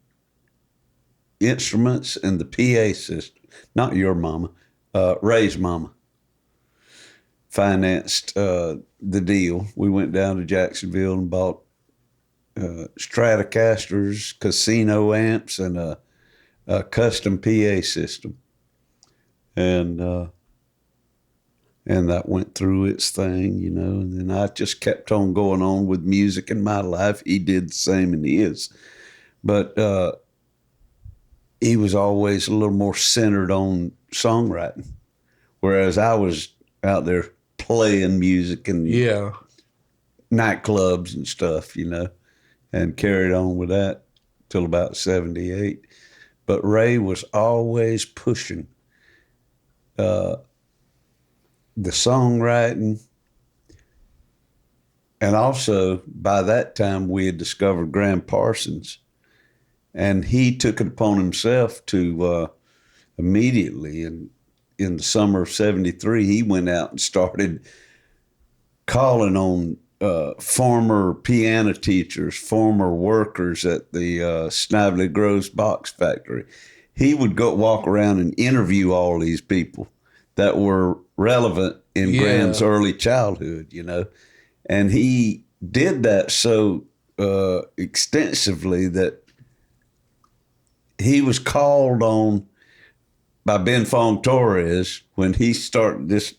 instruments and the PA system. not your mama, Ray's mama, financed the deal. We went down to Jacksonville and bought Stratocasters, casino amps, and a custom PA system. And that went through its thing, you know, and then I just kept on going on with music in my life. He did the same in his. But he was always a little more centered on songwriting, whereas I was out there playing music and nightclubs and stuff, you know, and carried on with that till about 78. But Ray was always pushing the songwriting. And also, by that time, we had discovered Graham Parsons. And he took it upon himself to immediately, in the summer of 73, he went out and started calling on former piano teachers, former workers at the Snively Groves Box Factory. He would go walk around and interview all these people that were relevant in Graham's early childhood, you know. And he did that so extensively that he was called on by Ben Fong Torres when he started, this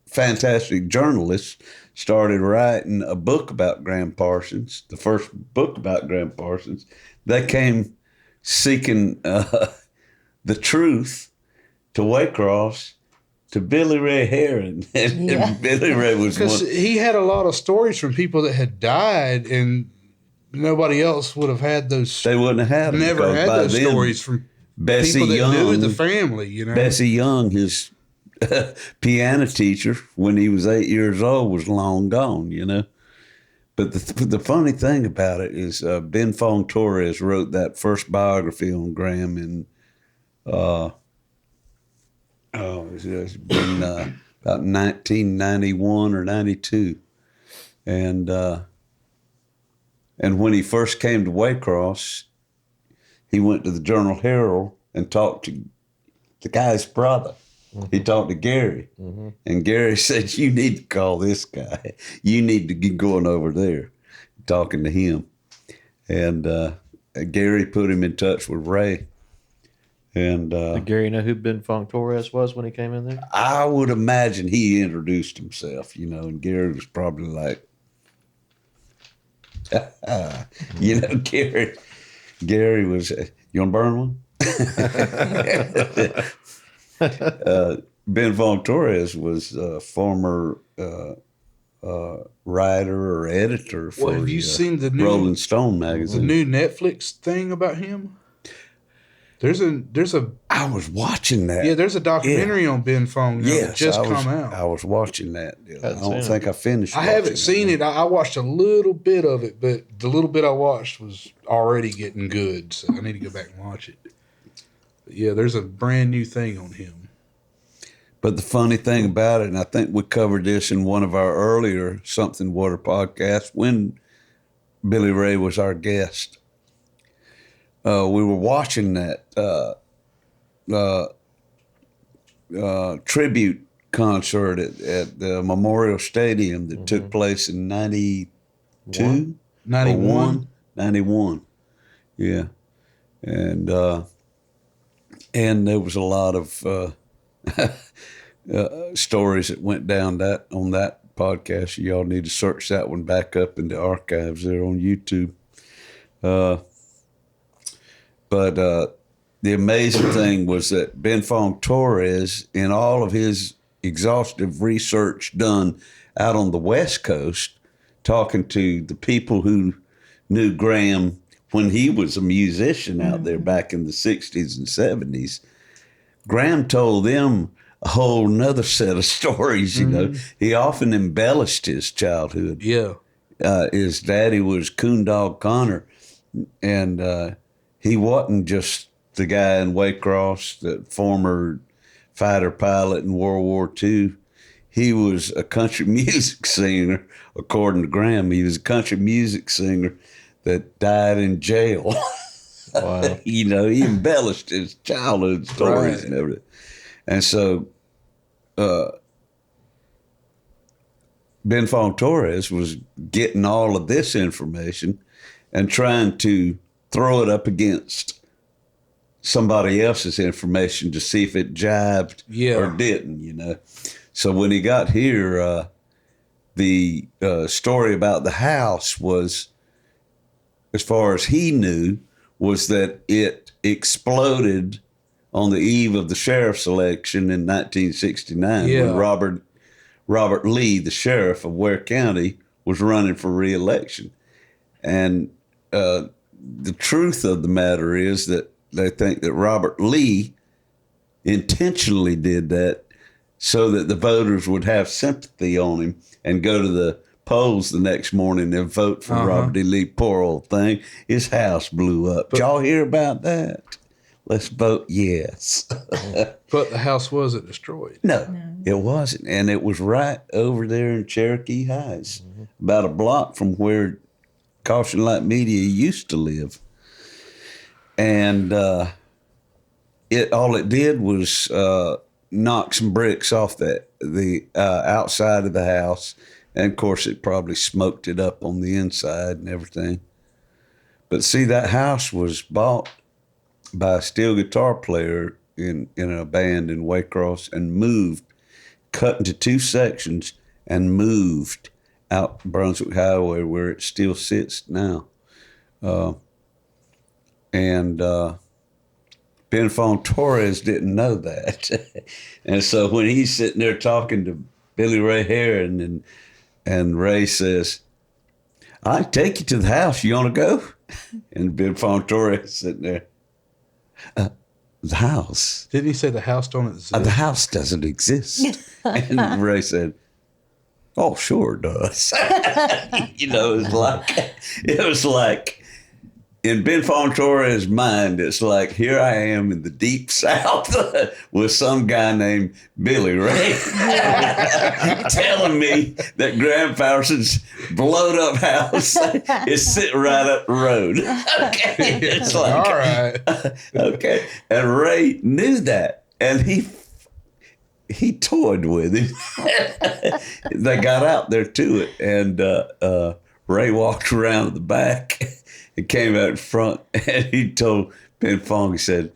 fantastic journalist started writing a book about Graham Parsons, the first book about Graham Parsons. They came seeking the truth to Waycross, to Billy Ray Herrin. And Billy Ray was one. Because he had a lot of stories from people that had died, and nobody else would have had those. They wouldn't have had them. Never had those stories from Bessie people that Young, knew the family, you know. Bessie Young, his piano teacher, when he was 8 years old, was long gone, you know. But the funny thing about it is Ben Fong Torres wrote that first biography on Graham in, it's been about 1991 or 92. And when he first came to Waycross, he went to the Journal Herald and talked to the guy's brother. Mm-hmm. He talked to Gary. Mm-hmm. And Gary said, you need to call this guy. You need to get going over there, talking to him. And Gary put him in touch with Ray. And did Gary know who Ben Fong Torres was when he came in there? I would imagine he introduced himself, you know, and Gary was probably like, you know, Gary was, you want to burn one? Ben Fong Torres was a former writer or editor for have you seen the new Rolling Stone magazine. The new Netflix thing about him? There's a. I was watching that. Yeah, there's a documentary on Ben Fong now that just come out. I was watching that. I don't think I finished. I haven't seen it. I watched a little bit of it, but the little bit I watched was already getting good, so I need to go back and watch it. But yeah, there's a brand new thing on him. But the funny thing about it, and I think we covered this in one of our earlier Something Water podcasts when Billy Ray was our guest. We were watching that tribute concert at the Memorial Stadium that took place in 92? 91. 91. Yeah. And there was a lot of stories that went down on that podcast. Y'all need to search that one back up in the archives there on YouTube. But the amazing thing was that Ben Fong Torres, in all of his exhaustive research done out on the West Coast, talking to the people who knew Graham when he was a musician out there back in the 60s and 70s, Graham told them a whole nother set of stories, you know. He often embellished his childhood. Yeah. His daddy was Coon Dog Connor, and he wasn't just the guy in Waycross, the former fighter pilot in World War II. He was a country music singer, according to Graham. He was a country music singer that died in jail. Wow. You know, he embellished his childhood stories Right. and everything. And so Ben Fong Torres was getting all of this information and trying to throw it up against somebody else's information to see if it jived or didn't, you know. So when he got here, the story about the house was, as far as he knew, was that it exploded on the eve of the sheriff's election in 1969 when Robert Lee, the sheriff of Ware County, was running for re-election. And the truth of the matter is that they think that Robert Lee intentionally did that so that the voters would have sympathy on him and go to the polls the next morning and vote for Robert E. Lee. Poor old thing. His house blew up. Did y'all hear about that? Let's vote yes. But the house wasn't destroyed. No, it wasn't. And it was right over there in Cherokee Heights, about a block from where Caution Light Media used to live. And all it did was knock some bricks off the outside of the house. And, of course, it probably smoked it up on the inside and everything. But, see, that house was bought by a steel guitar player in a band in Waycross and moved, cut into two sections and moved out Brunswick Highway where it still sits now. And Ben Fong Torres didn't know that. And so when he's sitting there talking to Billy Ray Herrin and Ray says, "I can take you to the house. You want to go?" And Ben Fong Torres sitting there, "The house? Didn't he say the house don't exist? The house doesn't exist." And Ray said, "Oh, sure it does." You know, it was like in Ben Fong Torres' mind, it's like, here I am in the deep South with some guy named Billy Ray telling me that Graham Patterson's blowed up house is sitting right up the road. Okay. It's like, all right. Okay. And Ray knew that. And he toyed with him. They got out there to it. And Ray walked around the back and came out in front, and he told Ben Fong, he said,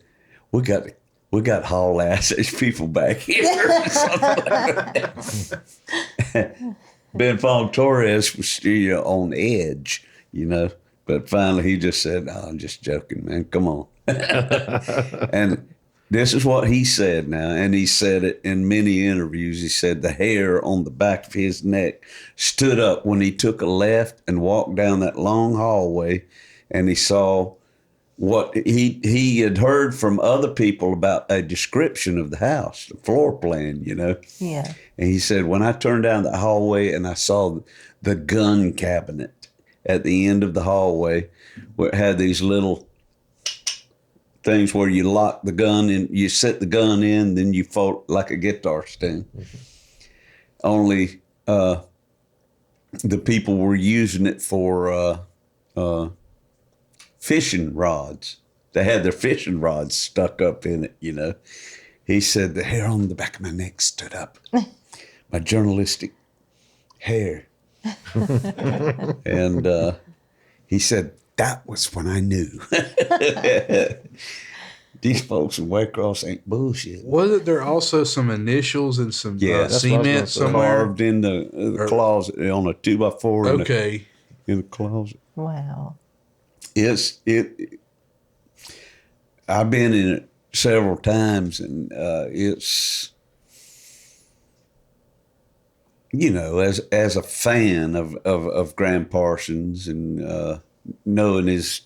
we got to haul ass these people back here. Ben Fong Torres was still on edge, you know, but finally he just said, "No, I'm just joking, man. Come on." And this is what he said now, and he said it in many interviews. He said the hair on the back of his neck stood up when he took a left and walked down that long hallway, and he saw what he had heard from other people about a description of the house, the floor plan, you know. Yeah. And he said, when I turned down the hallway and I saw the gun cabinet at the end of the hallway, where it had these little things where you lock the gun and you set the gun in, then you fold like a guitar stand. Only the people were using it for fishing rods. They had their fishing rods stuck up in it, you know. He said the hair on the back of my neck stood up. My journalistic hair. And he said, that was when I knew. These folks in Waycross ain't bullshit. Wasn't there also some initials and some That's what I was gonna cement say. somewhere? Carved in the closet on a 2x4 Okay. in the closet. Wow. I've been in it several times, and it's, you know, as a fan of Graham Parsons and knowing his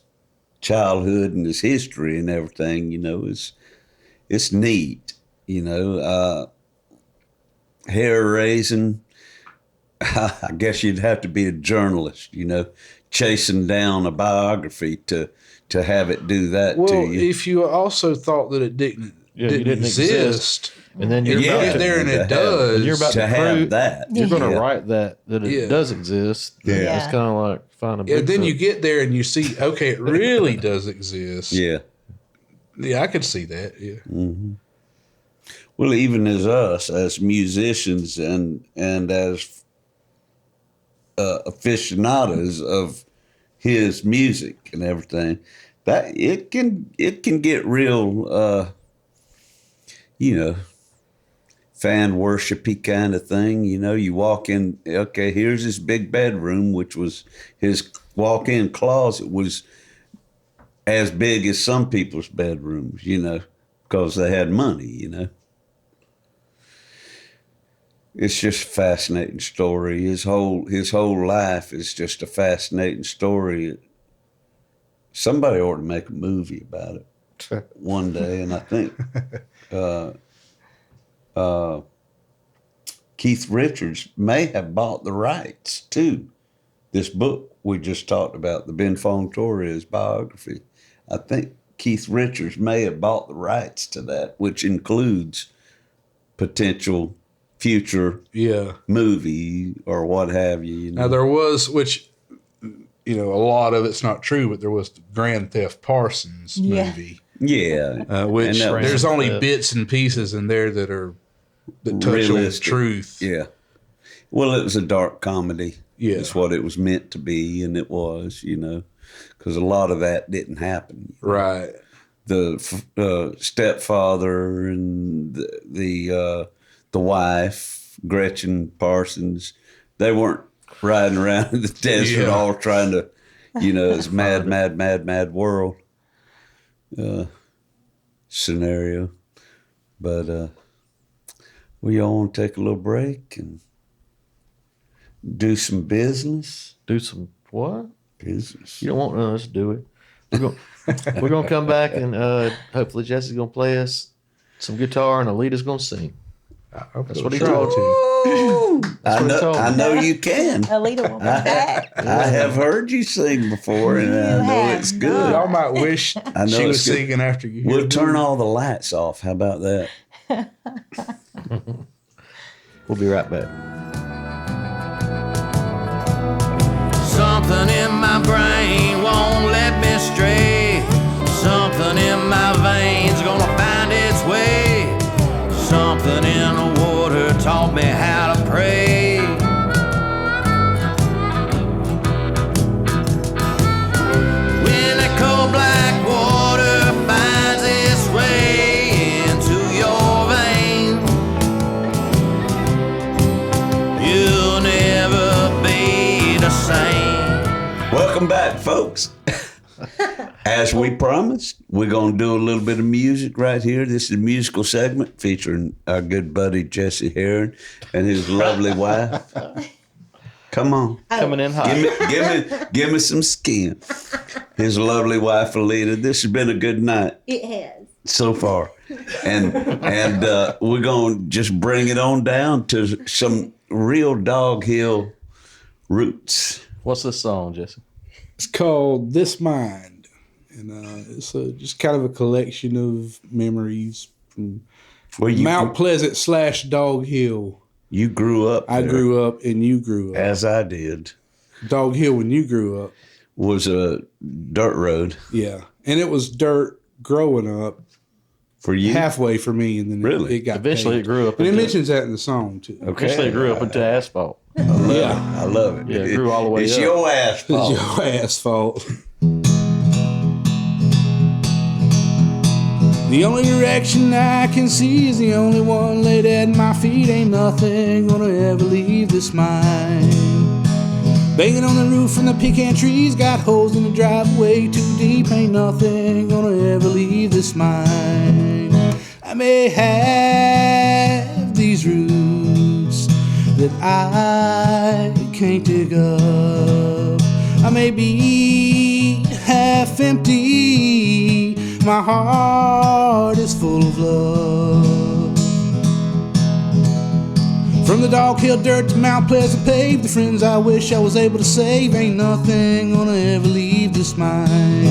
childhood and his history and everything, you know, it's neat, you know. Hair raising, I guess you'd have to be a journalist, you know, chasing down a biography to have it do that Well, to you. if you also thought that it didn't didn't exist. And then you're You about get to, there and it have- does. and you're about to to have prove that. You're going to Yeah. write that it Yeah. does exist. Yeah. It's kind of like finding a And then Bigfoot. you get there and you see, okay, it really does exist. Yeah. Yeah, I could see that. Yeah. Well, even as us, as musicians and as aficionados of his music and everything, that it can get real, fan worshipy kind of thing. You walk in, okay, here's his big bedroom, which was his walk-in closet was as big as some people's bedrooms, because they had money, It's just a fascinating story. His whole life is just a fascinating story. Somebody ought to make a movie about it one day, and I think Keith Richards may have bought the rights to this book we just talked about, the Ben Fong Torres biography. I think Keith Richards may have bought the rights to that, which includes potential future movie or what have you. Now there was, which, a lot of it's not true, but there was the Grand Theft Parsons movie. Yeah. Which And there's only bits and pieces in there that touch on realistic. truth. Yeah. Well, it was a dark comedy. Yeah. It's what it was meant to be, and it was, because a lot of that didn't happen. Right. The stepfather and the wife, Gretchen Parsons, they weren't riding around in the desert all trying to, it's mad world scenario. But we all want to take a little break and do some business. Do some what? Business. You don't want us to do it. We're going to come back and hopefully Jesse's going to play us some guitar and Alita's going to sing. That's what he told you. I know you can. Alita will be back. I have heard you sing before, and I know have it's good. Y'all might wish know she was it's good. singing after you. We'll turn all the lights off. How about that? We'll be right back. Something in my brain won't let me stray. Something in my veins gonna find its way. Something in the water taught me how to pray. When the cold black water finds its way into your veins, you'll never be the same. Welcome back, folks. As we promised, we're going to do a little bit of music right here. This is a musical segment featuring our good buddy Jesse Herrin and his lovely wife. Come on. Coming in hot. Give me some skin. His lovely wife, Ellita. This has been a good night. It has. So far. And we're going to just bring it on down to some real Dog Hill roots. What's this song, Jesse? It's called This Mind. And it's just kind of a collection of memories from Mount Pleasant / Dog Hill. You grew up I there, grew up and you grew up. as I did. Dog Hill, when you grew up. Was a dirt road Yeah. And it was dirt growing up for you. halfway for me. And then Really? it got Eventually paved. it grew up And it into- mentions that in the song, too. Okay. Eventually it grew up into asphalt. I love it. Yeah, it grew all the way it's up. your asphalt. It's your asphalt. The only direction I can see is the only one laid at my feet. Ain't nothing gonna ever leave this mind. Banging on the roof and the pecan trees got holes in the driveway too deep. Ain't nothing gonna ever leave this mind. I may have these roots that I can't dig up. I may be half empty. My heart is full of love. From the Dog Hill dirt to Mount Pleasant paved, the friends I wish I was able to save. Ain't nothing gonna ever leave this mind.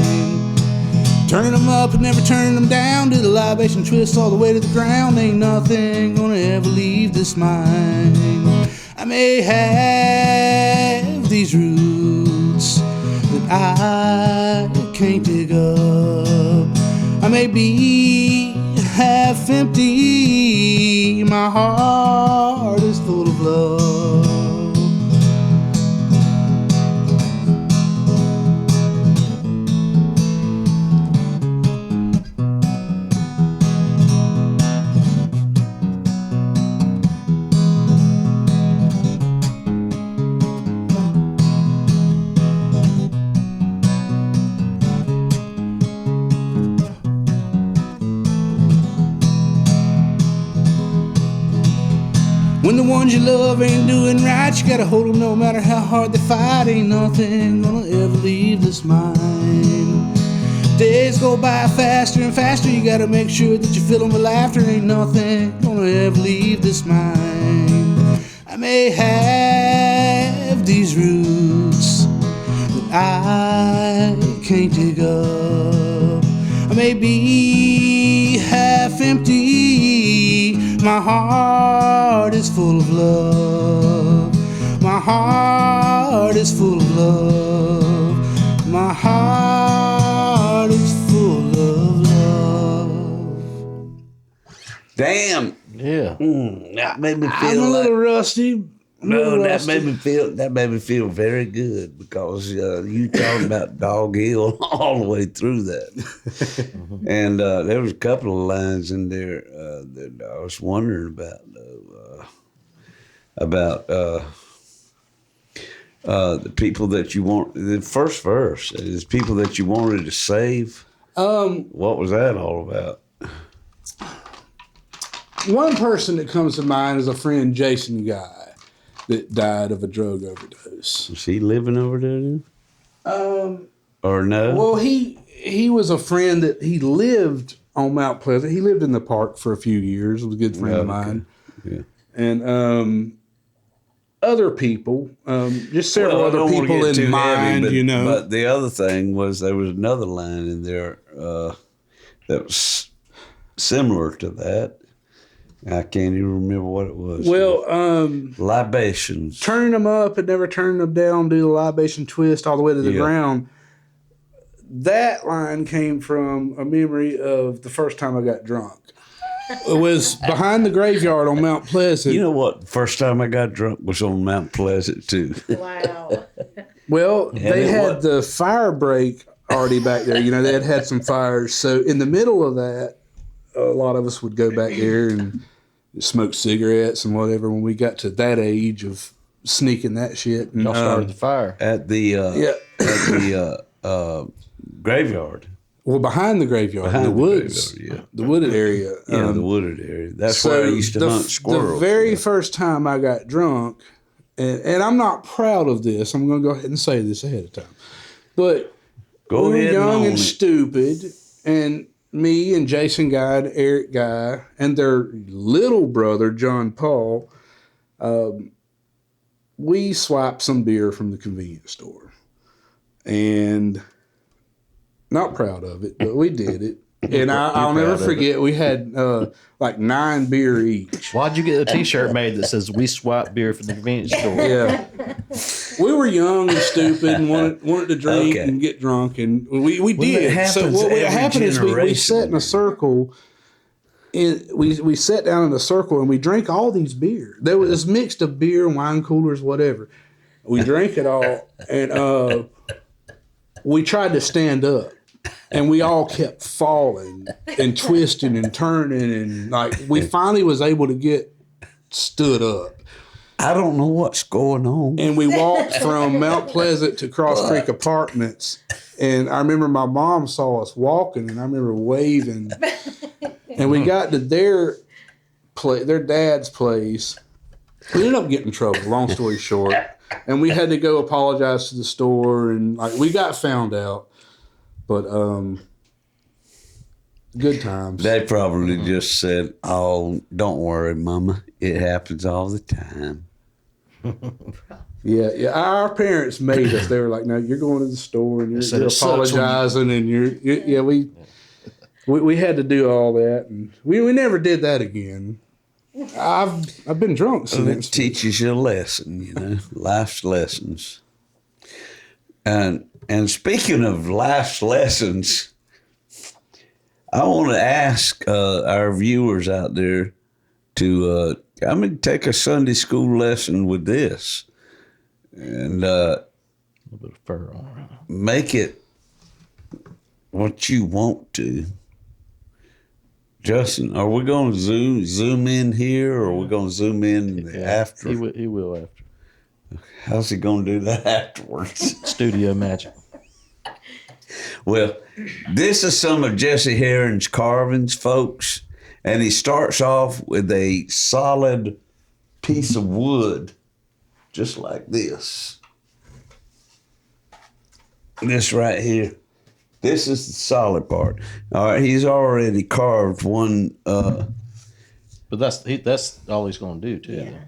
Turning them up and never turning them down. Do the libation twist all the way to the ground. Ain't nothing gonna ever leave this mind. I may have these roots that I can't dig up. I may be half empty. My heart is full of love. When the ones you love ain't doing right, you gotta hold them no matter how hard they fight. Ain't nothing gonna ever leave this mind. Days go by faster and faster, you gotta make sure that you fill them with laughter. Ain't nothing gonna ever leave this mind. I may have these roots that I can't dig up. I may be half empty. My heart is full of love. My heart is full of love. My heart is full of love. Damn. Yeah. That made me I'm feel a like. little rusty. No, that made me feel very good because you talking about Dog Hill all the way through that, and there was a couple of lines in there that I was wondering about the people that you want. The first verse is people that you wanted to save. What was that all about? One person that comes to mind is a friend, Jason Guy, that died of a drug overdose. Was he living over there then? Or no? Well, he was a friend that he lived on Mount Pleasant. He lived in the park for a few years. He was a good friend of mine. Yeah. And other people, just several other people in mind, heavy, you know. But the other thing was there was another line in there that was similar to that. I can't even remember what it was. Well, libations. turning them up and never turning them down, do the libation twist all the way to the ground. That line came from a memory of the first time I got drunk. It was behind the graveyard on Mount Pleasant. You know what? First time I got drunk was on Mount Pleasant too. Wow. Well, they had the fire break already back there. You know, they had some fires. So in the middle of that, a lot of us would go back there and smoke cigarettes and whatever when we got to that age of sneaking that shit. And, Y'all started the fire. At the graveyard. Well, behind the graveyard, in the woods, the wooded area. The wooded area. That's where I used to hunt squirrels. The very first time I got drunk, and I'm not proud of this. I'm going to go ahead and say this ahead of time. But we were young and stupid, and me and Jason Guy and Eric Guy and their little brother, John Paul, we swiped some beer from the convenience store. And not proud of it, but we did it. And I'll never forget, we had like 9 beer each. Why'd you get a T-shirt made that says "We swap beer from the convenience store"? Yeah, we were young and stupid and wanted to drink and get drunk, and we did. So what happened is we sat in a circle. And we sat down in a circle and we drank all these beer. There was mixed of beer, wine coolers, whatever. We drank it all, and we tried to stand up. And we all kept falling and twisting and turning, and like we finally was able to get stood up. I don't know what's going on. And we walked from Mount Pleasant to Cross Creek Apartments. And I remember my mom saw us walking, and I remember waving. And we got to their dad's place. We ended up getting in trouble, long story short. And we had to go apologize to the store, and like we got found out. But good times. They probably just said, "Oh, don't worry, Mama. It happens all the time." Yeah. Our parents made us. They were like, "No, you're going to the store and you're apologizing and we had to do all that, and we never did that again. I've been drunk since. It teaches you a lesson, life's lessons. And speaking of life's lessons, I want to ask our viewers out there to I'm going to take a Sunday school lesson with this, and A little bit of fur on. make it what you want to. Justin, are we going to zoom in here, or are we going to zoom in after? He will after. How's he going to do that afterwards? Studio magic. Well, this is some of Jesse Herrin's carvings, folks. And he starts off with a solid piece of wood, just like this. This right here. This is the solid part. All right, he's already carved one. But that's all he's going to do too. Yeah.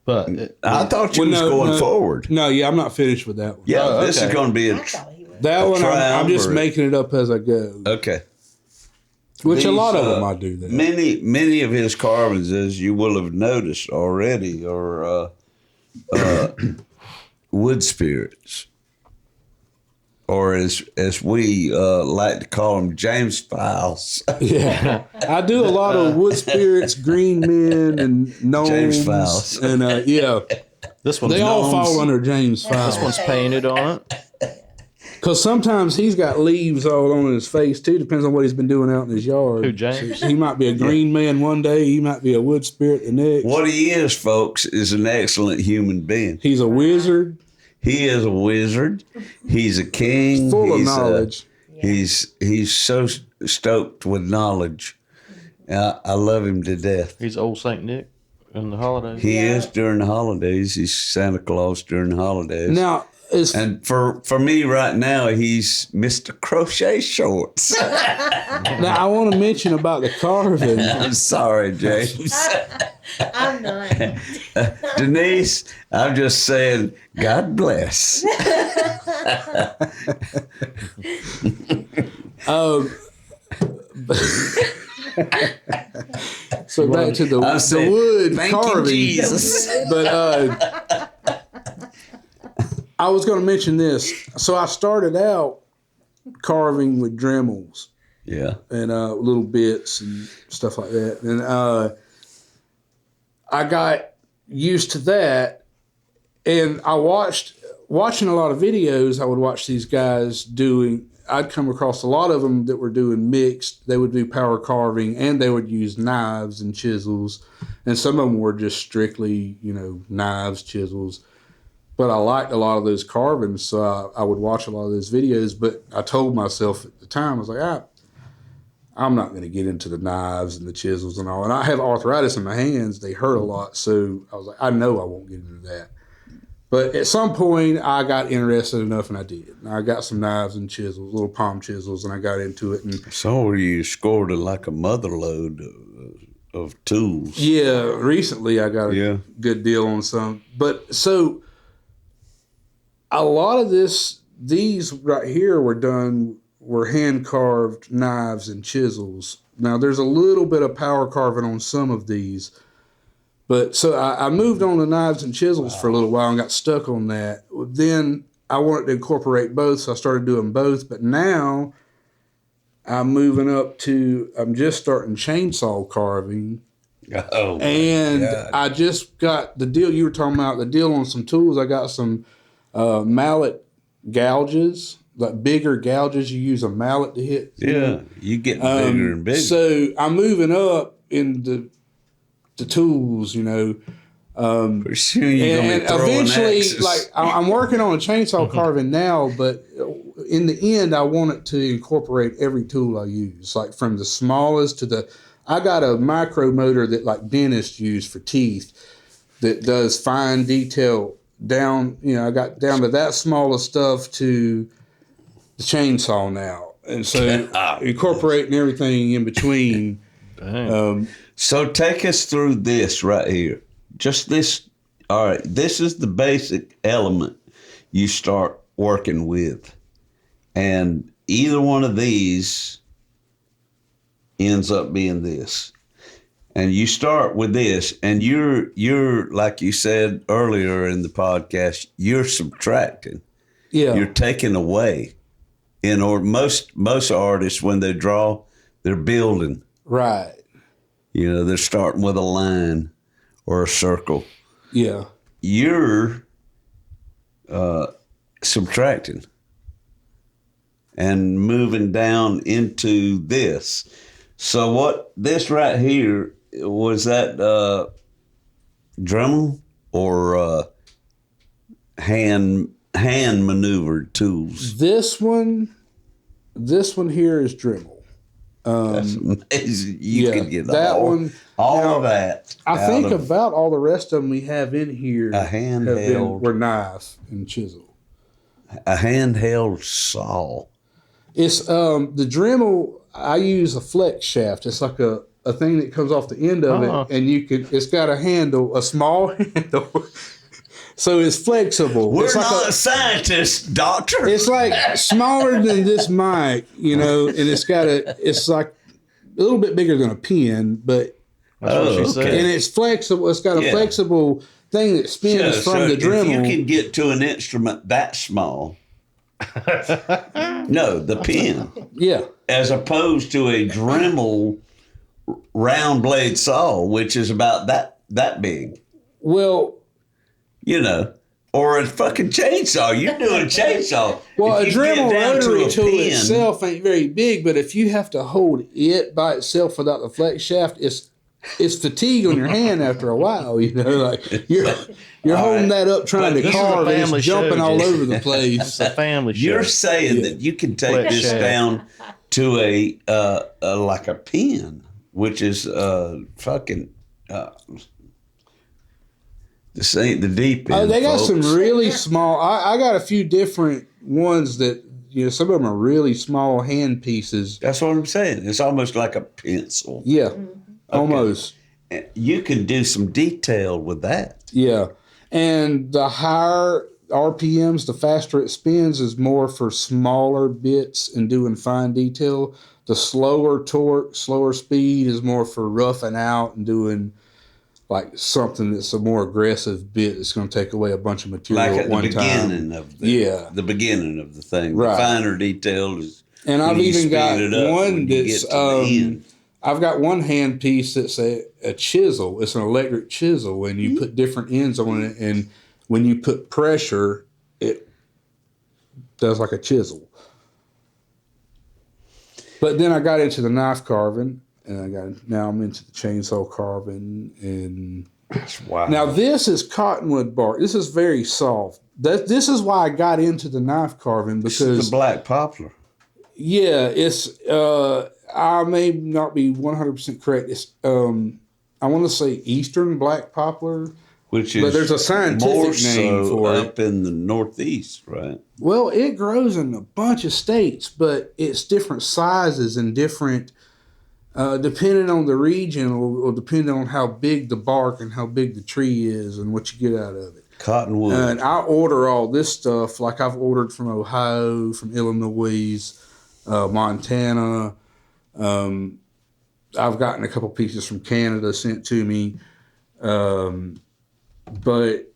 But I thought you was going forward. No, I'm not finished with that one. Yeah, this is okay. going to be I a. thought he was. That one, I'm just triumvirate. making it up as I go. Okay. Which a lot of These, them I do that. Many of his carvings, as you will have noticed already, are wood spirits, or as we like to call them, James files. Yeah, I do a lot of wood spirits, green men, and gnomes. James files. And this one's they all gnomes. fall under James files. This one's painted on it. Because sometimes he's got leaves all on his face too. Depends on what he's been doing out in his yard. Who, James? He might be a green man one day. He might be a wood spirit the next. What he is, folks, is an excellent human being. He's a wizard. He is a wizard. He's a king. Full of He's knowledge. He's so stoked with knowledge. I love him to death. He's old Saint Nick in the holidays. He is during the holidays. He's Santa Claus during the holidays. Now, And for me right now, he's Mr. Crochet Shorts. now I want to mention about the carving. I'm sorry, James. I'm not. Denise, I'm just saying, God bless. So back to the saying, wood thank you, carving. Jesus. But I was going to mention this. So I started out carving with Dremels Yeah. and little bits and stuff like that. And I got used to that. And I watching a lot of videos. I would watch these guys doing. I'd come across a lot of them that were doing mixed. They would do power carving, and they would use knives and chisels. And some of them were just strictly, knives, chisels. But I liked a lot of those carvings, so I would watch a lot of those videos. But I told myself at the time, I was like, I'm not going to get into the knives and the chisels and all. And I have arthritis in my hands. They hurt a lot. So I was like, I know I won't get into that. But at some point, I got interested enough, and I did. And I got some knives and chisels, little palm chisels, and I got into it. And So you scored like a mother load of tools. yeah, recently I got a Yeah. good deal on some. But so a lot of these right here were hand carved knives and chisels. Now there's a little bit of power carving on some of these. But so I moved on to knives and chisels for a little while and got stuck on that. Then I wanted to incorporate both, so I started doing both. But now I'm just starting chainsaw carving. Oh, And God. I just got the deal you were talking about, the deal on some tools. I got some mallet gouges, like bigger gouges. You use a mallet to hit. Yeah, you get bigger and bigger. So I'm moving up in the tools, Pretty soon you're gonna and be throwing eventually, axes. like I'm working on a chainsaw carving now, but in the end, I want it to incorporate every tool I use, like from the smallest to I got a micro motor that like dentists use for teeth that does fine detail down. I got down to that small of stuff to the chainsaw now, and so incorporating everything in between. Dang. So take us through this right here. Just this All right, this is the basic element you start working with. And either one of these ends up being this. And you start with this, and you're like you said earlier in the podcast, you're subtracting. Yeah. You're taking away. Most artists, when they draw, they're building. Right. You know, they're starting with a line or a circle. Yeah. You're subtracting and moving down into this. So what this right here, was that Dremel or hand maneuvered tools? This one here is Dremel. That's amazing. You could get that all one. All Now, of that. I think about all the rest of them we have in here A handheld. were knife and chisel. a handheld saw. It's the Dremel. I use a flex shaft. It's like a thing that comes off the end of it, and it's got a handle, a small handle, so it's flexible. We're it's like not scientists, doctor. It's like smaller than this mic, and it's like a little bit bigger than a pen, but That's what she said. and it's flexible. It's got a flexible thing that spins from the Dremel. If you can get to an instrument that small, no, the pen, as opposed to a Dremel round blade saw, which is about that big. Well, or a fucking chainsaw. You're doing chainsaw. Well, a If you get Dremel down to rotary a tool pen- itself ain't very big, but if you have to hold it by itself without the flex shaft, it's fatigue on your hand after a while. Like you're holding that up trying But to this is a carve, and family it's jumping show, all Jason. over the place. It's a family show. You're saying that you can take Flex this shaft. down to a like a pen, which is fucking. This ain't the deep end. They got some folks. really small. I got a few different ones that some of them are really small hand pieces. That's what I'm saying. It's almost like a pencil. Yeah, almost. You can do some detail with that. Yeah, and the higher RPMs, the faster it spins, is more for smaller bits and doing fine detail. The slower torque, slower speed is more for roughing out and doing like something that's a more aggressive bit that's going to take away a bunch of material Like at at one the beginning time. of the beginning of the thing. Right. The finer detail is. And I've when you even speed got it up one when you that's get to the end. I've got one hand piece that's a chisel. It's an electric chisel, and you put different ends on it, and when you put pressure, it does like a chisel. But then I got into the knife carving, and now I'm into the chainsaw carving, and Wow. now this is cottonwood bark. This is very soft. This is why I got into the knife carving, This is because the black poplar. yeah, it's I may not be 100% correct. It's I want to say eastern black poplar, Which is but there's a scientific more name so for it. up in the Northeast, right? Well, it grows in a bunch of states, but it's different sizes and different, depending on the region or depending on how big the bark and how big the tree is and what you get out of it. Cottonwood. And I order all this stuff, like I've ordered from Ohio, from Illinois, Montana. I've gotten a couple pieces from Canada sent to me. But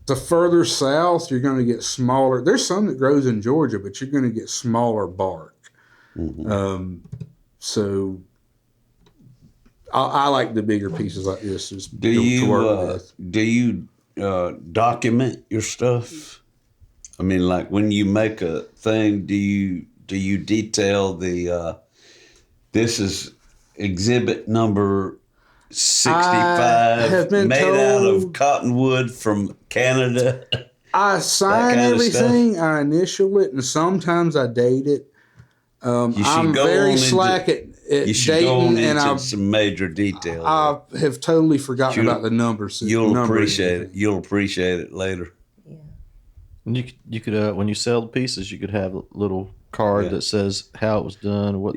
the further south, you're going to get smaller. There's some that grows in Georgia, but you're going to get smaller bark. Mm-hmm. So I like the bigger pieces like this. Do you document your stuff? I mean, like when you make a thing, do you detail the this is exhibit number 65 made out of cottonwood from Canada? I sign kind of everything. I initial it, and sometimes I date it. You should I'm go very on slack into, at you should go on dating, and into some major detail. I have totally forgotten about the numbers. You'll numbering. appreciate it. You'll appreciate it later. And you could when you sell the pieces, you could have a little card that says how it was done, what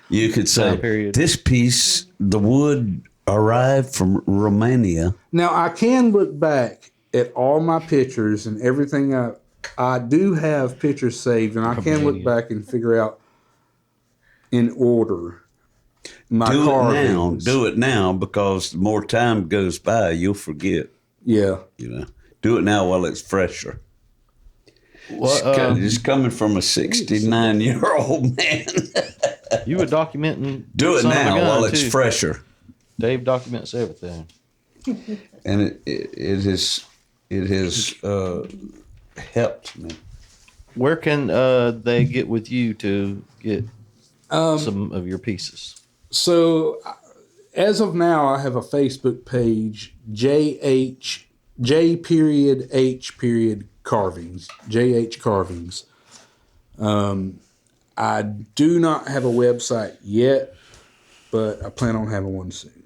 You could say period. this piece, the wood arrived from Romania. Now, I can look back at all my pictures and everything. I do have pictures saved, and I can look back and figure out in order my carvings. Do it now, because the more time goes by, you'll forget. Yeah. You know, do it now while it's fresher. Well, It's coming from a 69-year-old man. you were documenting. Do it Son of a now Gun, while it's too. fresher. Dave documents everything. And it has helped me. Where can they get with you to get some of your pieces? So, as of now, I have a Facebook page, J H Carvings, JH Carvings. I do not have a website yet, but I plan on having one soon.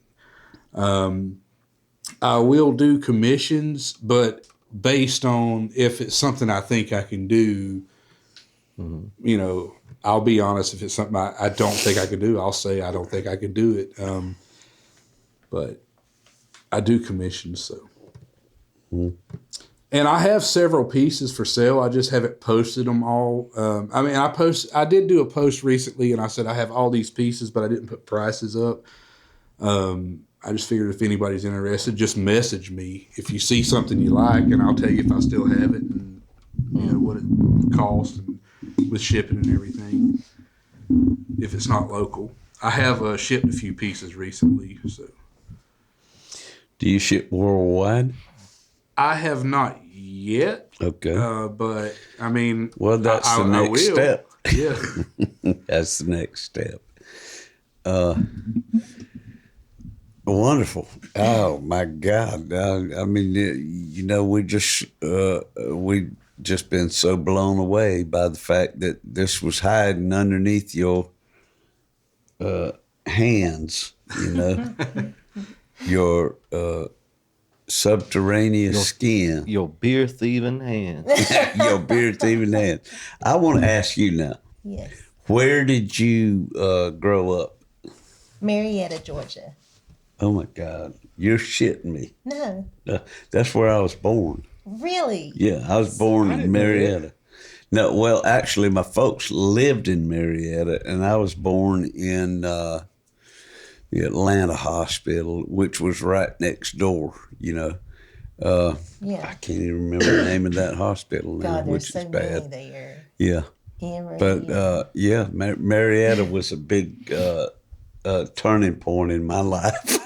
I will do commissions, but based on if it's something I think I can do, you know, I'll be honest. If it's something I don't think I can do, I'll say I don't think I can do it. But I do commissions, so. And I have several pieces for sale. I just haven't posted them all. I did do a post recently, and I said I have all these pieces, but I didn't put prices up. I just figured if anybody's interested, just message me if you see something you like, and I'll tell you if I still have it and you know what it costs and with shipping and everything. If it's not local, I have shipped a few pieces recently. So, Do you ship worldwide? I have not yet. Okay. But I mean, Well, that's the next step. Yeah. That's the next step. Wonderful. Oh my God. I mean, you know, we just been so blown away by the fact that this was hiding underneath your hands, you know, your subterraneous skin. Your beer thieving hand. Your beer thieving hand. I want to ask you now, Yes. where did you grow up? Marietta, Georgia. Oh my God, you're shitting me. No, That's where I was born. really? Yeah, I was born in Marietta. No, well, actually, my folks lived in Marietta, and I was born in the Atlanta hospital, which was right next door, you know. Yeah. I can't even remember the name of that hospital now, God, which there's is so many bad. there. Yeah. Emory. But Marietta was a big turning point in my life.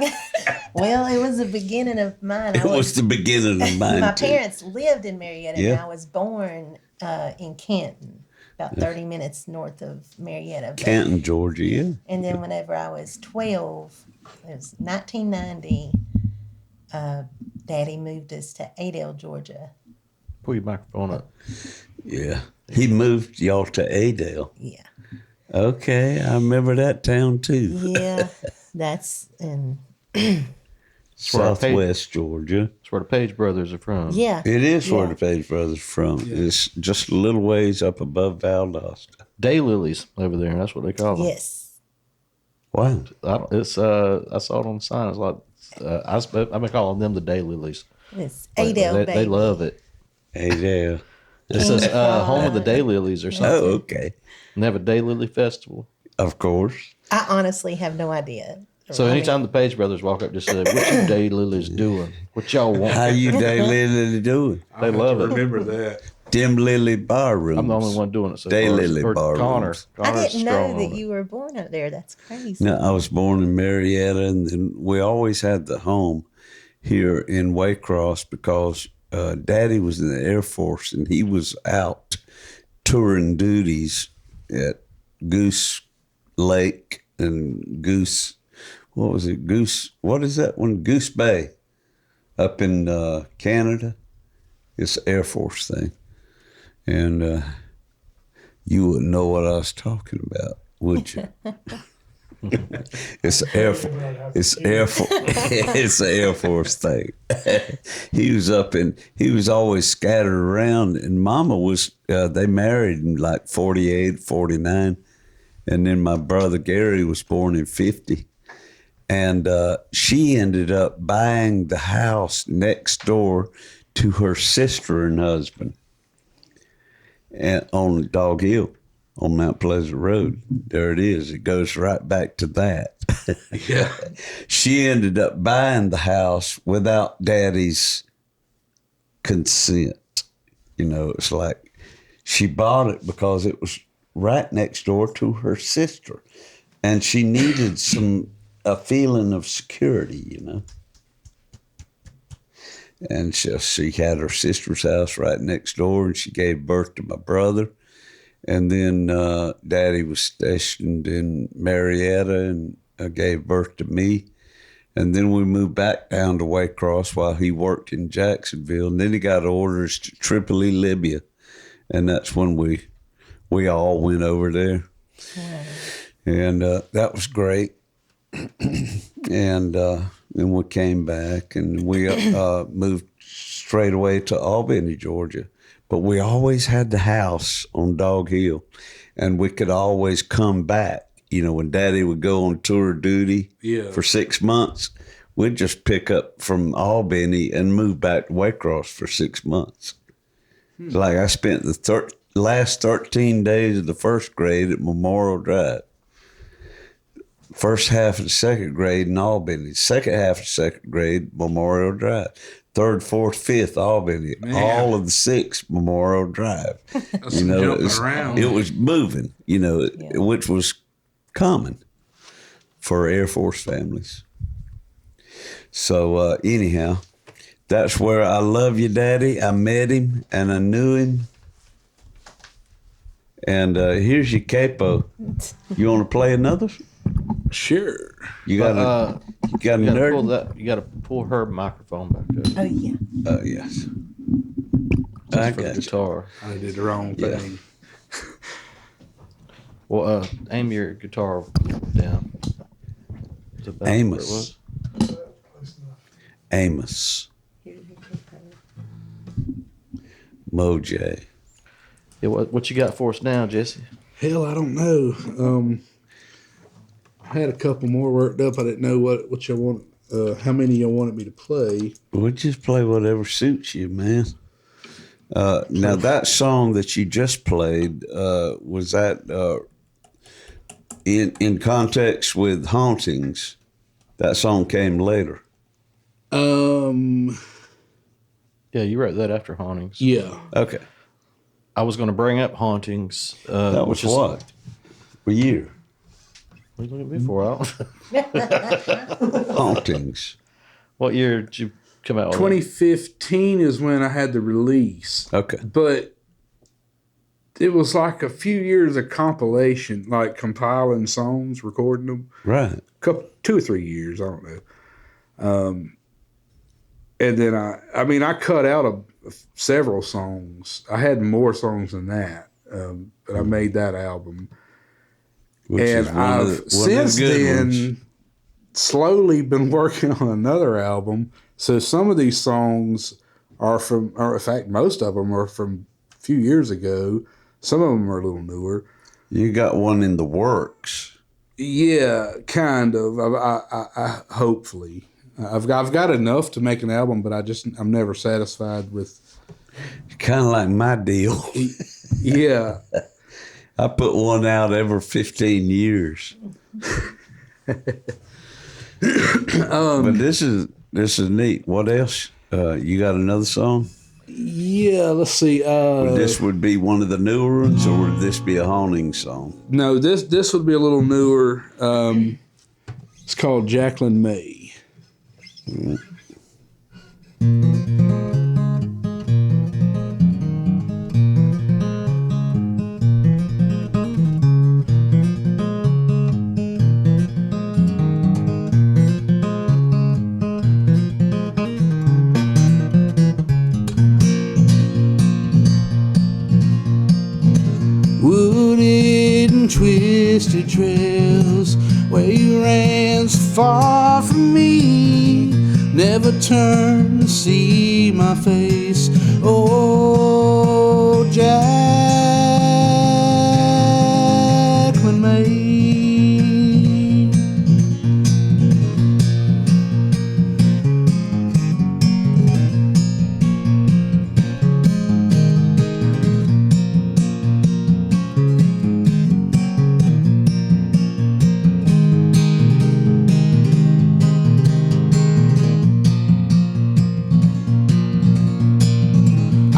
Well, it was the beginning of mine. It was the beginning of mine. My too. parents lived in Marietta, Yeah. and I was born in Canton, about 30 minutes north of Marietta. But- Canton, Georgia, yeah. And then whenever I was 12, it was 1990, Daddy moved us to Adel, Georgia. Pull your microphone up. Yeah. He moved y'all to Adel. Yeah. Okay, I remember that town too. Yeah, that's in. where our Southwest Georgia. That's where the Page brothers are from. Yeah. It is where Yeah. the Page brothers are from. It's just a little ways up above Valdosta. Daylilies over there. That's what they call them. Yes. Wow. I saw it on the sign. It's like I've been calling them the Daylilies. It's But Adel, they baby. love it. Adel. It says home of the Daylilies or something. Oh, okay. And they have a Daylily festival. Of course. I honestly have no idea. So I mean, anytime the Page brothers walk up, just say, "What you Daylilies doing? What y'all want?" How you Daylily doing? They love it. Remember that. Dim Lily Bar Rooms. I'm the only one doing it. So Daylily far. Or bar Connor. rooms. I Connor's didn't know strong that on it. you were born up there. That's crazy. No, I was born in Marietta, and then we always had the home here in Waycross because Daddy was in the Air Force, and he was out touring duties at Goose Lake and Goose. What was it? What is that one? Goose Bay, up in Canada. It's an Air Force thing, and you wouldn't know what I was talking about, would you? It's Air Force. It's Air Force. It's an Air Force thing. He was always scattered around, and Mama was. They married in like 48, 49, and then my brother Gary was born in 50, And she ended up buying the house next door to her sister and husband on Dog Hill on Mount Pleasant Road. There it is. It goes right back to that. Yeah. She ended up buying the house without Daddy's consent. You know, it's like she bought it because it was right next door to her sister. And she needed a feeling of security, you know. And she had her sister's house right next door, and she gave birth to my brother. And then Daddy was stationed in Marietta and gave birth to me. And then we moved back down to Waycross while he worked in Jacksonville. And then he got orders to Tripoli, Libya. And that's when we all went over there. Yeah. And that was great. And then we came back and we moved straight away to Albany, Georgia. But we always had the house on Dog Hill, and we could always come back. You know, when Daddy would go on tour duty for 6 months, we'd just pick up from Albany and move back to Waycross for 6 months. Like I spent the last 13 days of the first grade at Memorial Drive. First half of the second grade in Albany. Second half of the second grade, Memorial Drive. Third, fourth, fifth, Albany. Man. All of the sixth, Memorial Drive. You know, it was moving, you know, which was common for Air Force families. So anyhow, that's where I love you, Daddy. I met him and I knew him. And here's your capo. You want to play another? Sure. You got a nerd. You got to pull her microphone back up. Oh, yeah. Oh, yes. I got the guitar. I did the wrong thing. Well, aim your guitar down. Amos. Amos. Moj. Yeah, what you got for us now, Jesse? Hell, I don't know. I had a couple more worked up. I didn't know what you want. How many you wanted me to play? We'll just play whatever suits you, man. Now that song that you just played, was that in context with Hauntings? That song came later. Yeah, you wrote that after Hauntings. Yeah. Okay. I was going to bring up Hauntings. That was what? What year? What are you looking at me for? Hauntings. What year did you come out with? 2015 is when I had the release. Okay. But it was like a few years of compilation, like compiling songs, recording them. Right. 2 or 3 years, I don't know. And then I cut out several songs. I had more songs than that, but I made that album. And I've since then slowly been working on another album. So some of these songs are in fact, most of them are from a few years ago. Some of them are a little newer. You got one in the works. Yeah, kind of. I hopefully. I've got enough to make an album, but I'm never satisfied with. Kind of like my deal. Yeah. I put one out every 15 years. But this is neat. What else? You got another song? Yeah, let's see. This would be one of the newer ones, or would this be a Haunting song? No, this would be a little newer. It's called Jacqueline May. Wooded and twisted trails where you ran so far from me, never turned to see my face. Oh, Jacqueline May,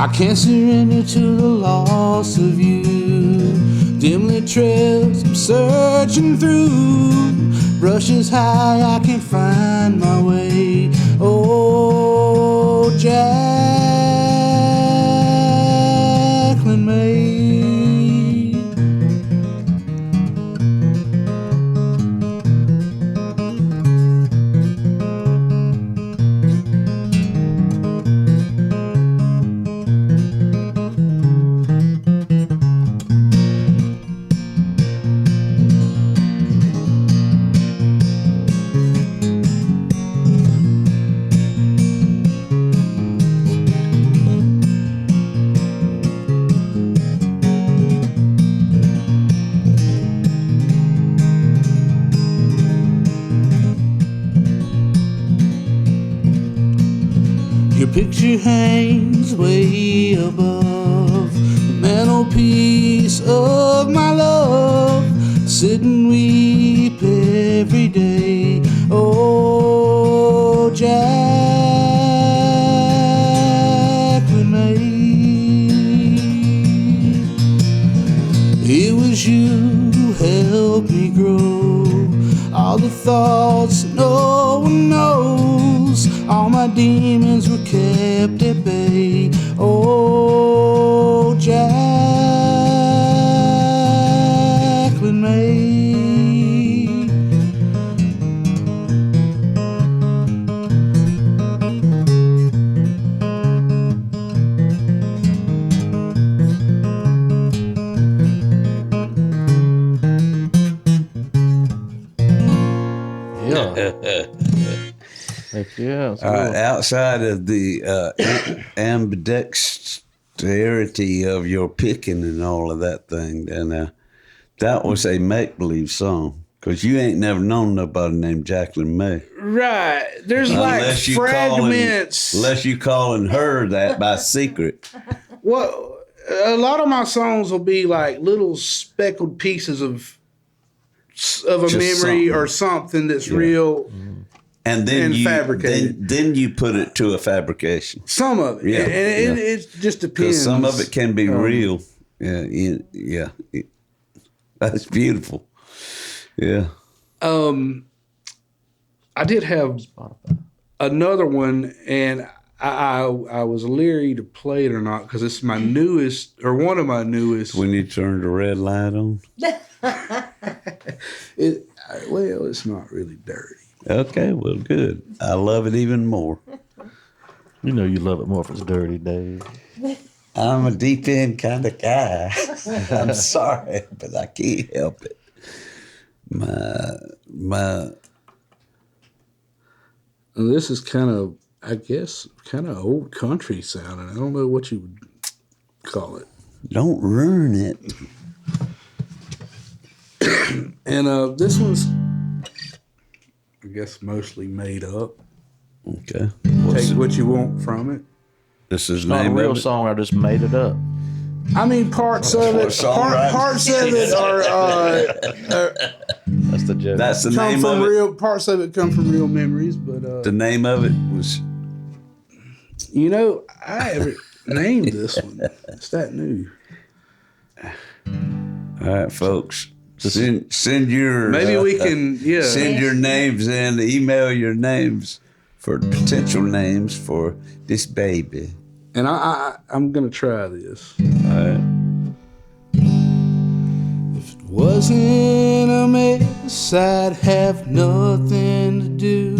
I can't surrender to the loss of you. Dimly trails I'm searching through. Brushes high, I can't find my way. Oh, Jacqueline May. Your picture hangs way above the mantelpiece of my love. Sit and weep every day. Oh, Jacqueline May. It was you who helped me grow. All the thoughts no one knows. All my demons were kept at bay. Oh, Jacqueline May. Heck yeah. That's All right, cool. outside of the ambidexterity of your picking and all of that thing, and that was a make-believe song. Because you ain't never known nobody named Jacqueline May. Right. There's like fragments. Unless you calling her that by secret. Well, a lot of my songs will be like little speckled pieces of a Just memory something. or something that's real. And then And you fabricated. then you put it to a fabrication. Some of it. Yeah, And yeah. it just depends. Because some of it can be real. Yeah. That's beautiful. Yeah. I did have another one, and I was leery to play it or not because it's my newest, or one of my newest. When you turn the red light on. Well, it's not really dirty. Okay, well, good. I love it even more. You know you love it more if it's dirty, Dave. I'm a deep end kind of guy. I'm sorry, but I can't help it. And this is kind of, I guess, kind of old country sounding. I don't know what you would call it. Don't ruin it. And this one's, I guess, mostly made up. Okay. Take what you want from it. This is Not a name real of it? song. I just made it up. I mean, parts of what it. songwriting- Parts of it are That's the joke. That's the come name from of it. real. Parts of it come from real memories, but The name of it was. you know, I haven't named this one. It's that new. All right, folks. Send your. Maybe we can. Yeah. Send your names in. Email your names for potential names for this baby. And I'm gonna try this. All right. If it wasn't a mess, I'd have nothing to do.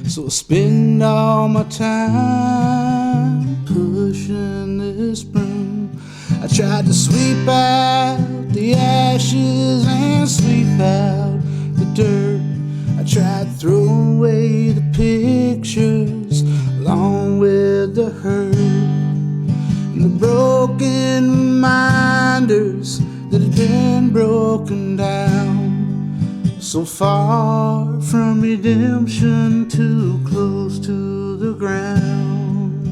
So I spend all my time pushing this broom. I tried to sweep out the ashes and sweep out the dirt. I tried throwing away the pictures along with the hurt and the broken reminders that had been broken down. So far from redemption, too close to the ground.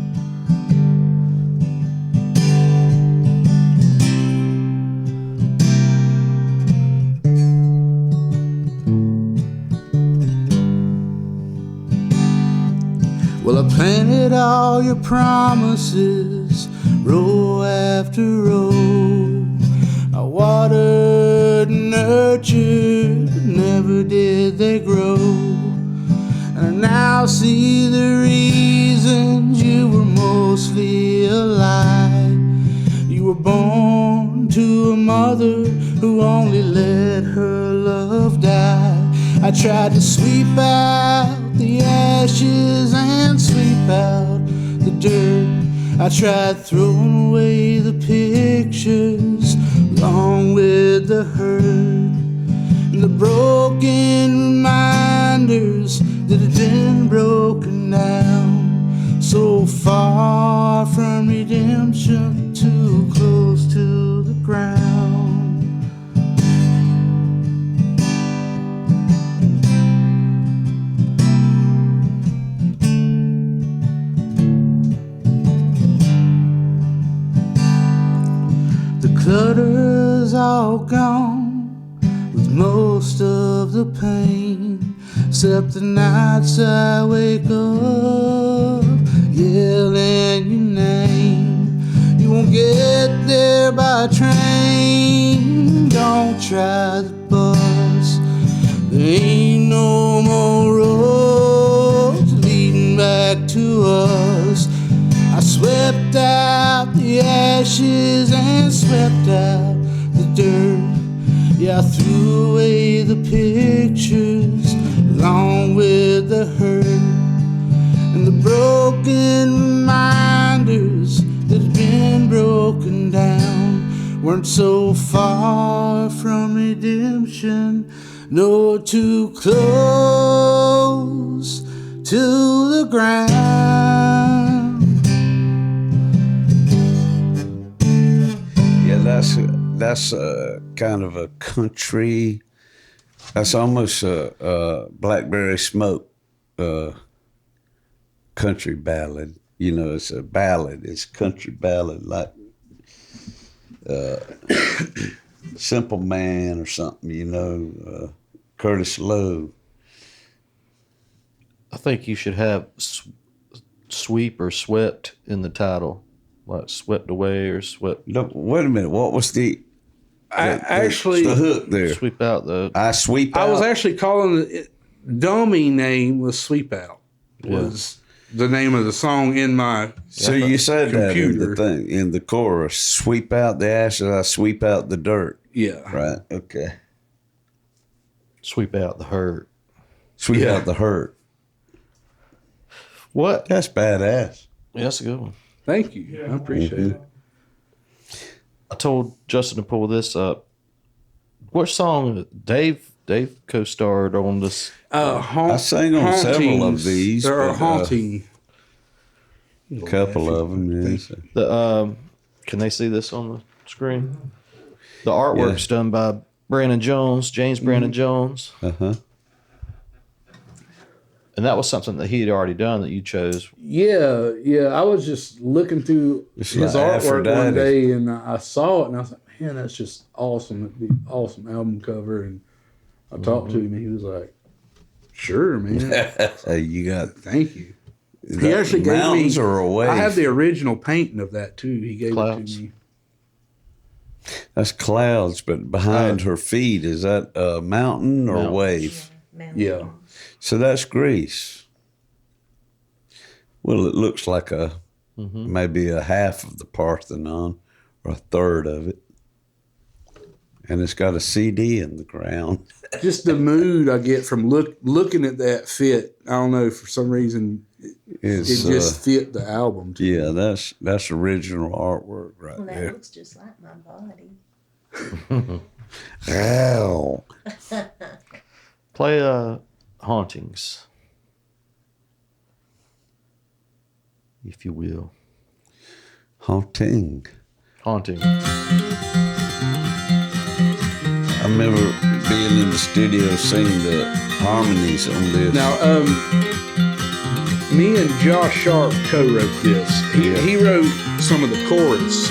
Well, I planted all your promises, row after row. I watered and nurtured, but never did they grow. And I now see the reasons you were mostly a lie. You were born to a mother who only let her love die. I tried to sweep out the ashes and sweep out the dirt. I tried throwing away the pictures along with the hurt and the broken reminders that had been broken down. So far from redemption, too close to the ground. The clutter's all gone with most of the pain, except the nights I wake up yelling your name. You won't get there by train, don't try the bus. There ain't no more roads leading back to us. I swept out the ashes and swept out the dirt. Yeah, I threw away the pictures along with the hurt and the broken reminders that had been broken down. Weren't so far from redemption, no, too close to the ground. Yeah, that's a kind of a country. That's almost a Blackberry Smoke country ballad. You know, it's a ballad. It's country ballad, like Simple Man or something. You know, Curtis Lowe. I think you should have sweep or swept in the title, like swept away or swept. No, wait a minute. What was the hook there? Sweep out the. I sweep out. I was actually calling it. Dummy name was Sweep Out. Was the name of the song in my So you said computer. that in the thing, in the chorus. Sweep out the ashes, I sweep out the dirt. Yeah. Right. Okay. Sweep out the hurt. Sweep Yeah. out the hurt. What? That's badass. Yeah, that's a good one. Thank you. I appreciate it. I told Justin to pull this up. What song? Dave co-starred on this. I sang on several of these. There are but, haunting. A couple of them, yes. The can they see this on the screen? The artwork's done by Brandon Jones, James Brandon Jones. Uh-huh. And that was something that he had already done that you chose. Yeah. I was just looking through It's his like artwork one Aphrodite. day, and I saw it, and I was like, man, that's just awesome. It'd be an awesome album cover. And I talked to him, and he was like, sure, man. You got Thank you. He actually gave mountains me. or a wave? I have the original painting of that too. He gave Clouds. it to me. That's clouds, but behind her feet, is that a mountain or Mountains. wave? Yeah. So that's Greece. Well, it looks like maybe a half of the Parthenon or a third of it. And it's got a CD in the ground. Just the mood I get from looking at that fit. I don't know, for some reason it just fit the album. Yeah, that's original artwork right Well, that there. looks just like my body. Ow. Play Hauntings, if you will. Haunting. Haunting. I remember being in the studio singing the harmonies on this. Now, me and Josh Sharp co-wrote this. He wrote some of the chorus.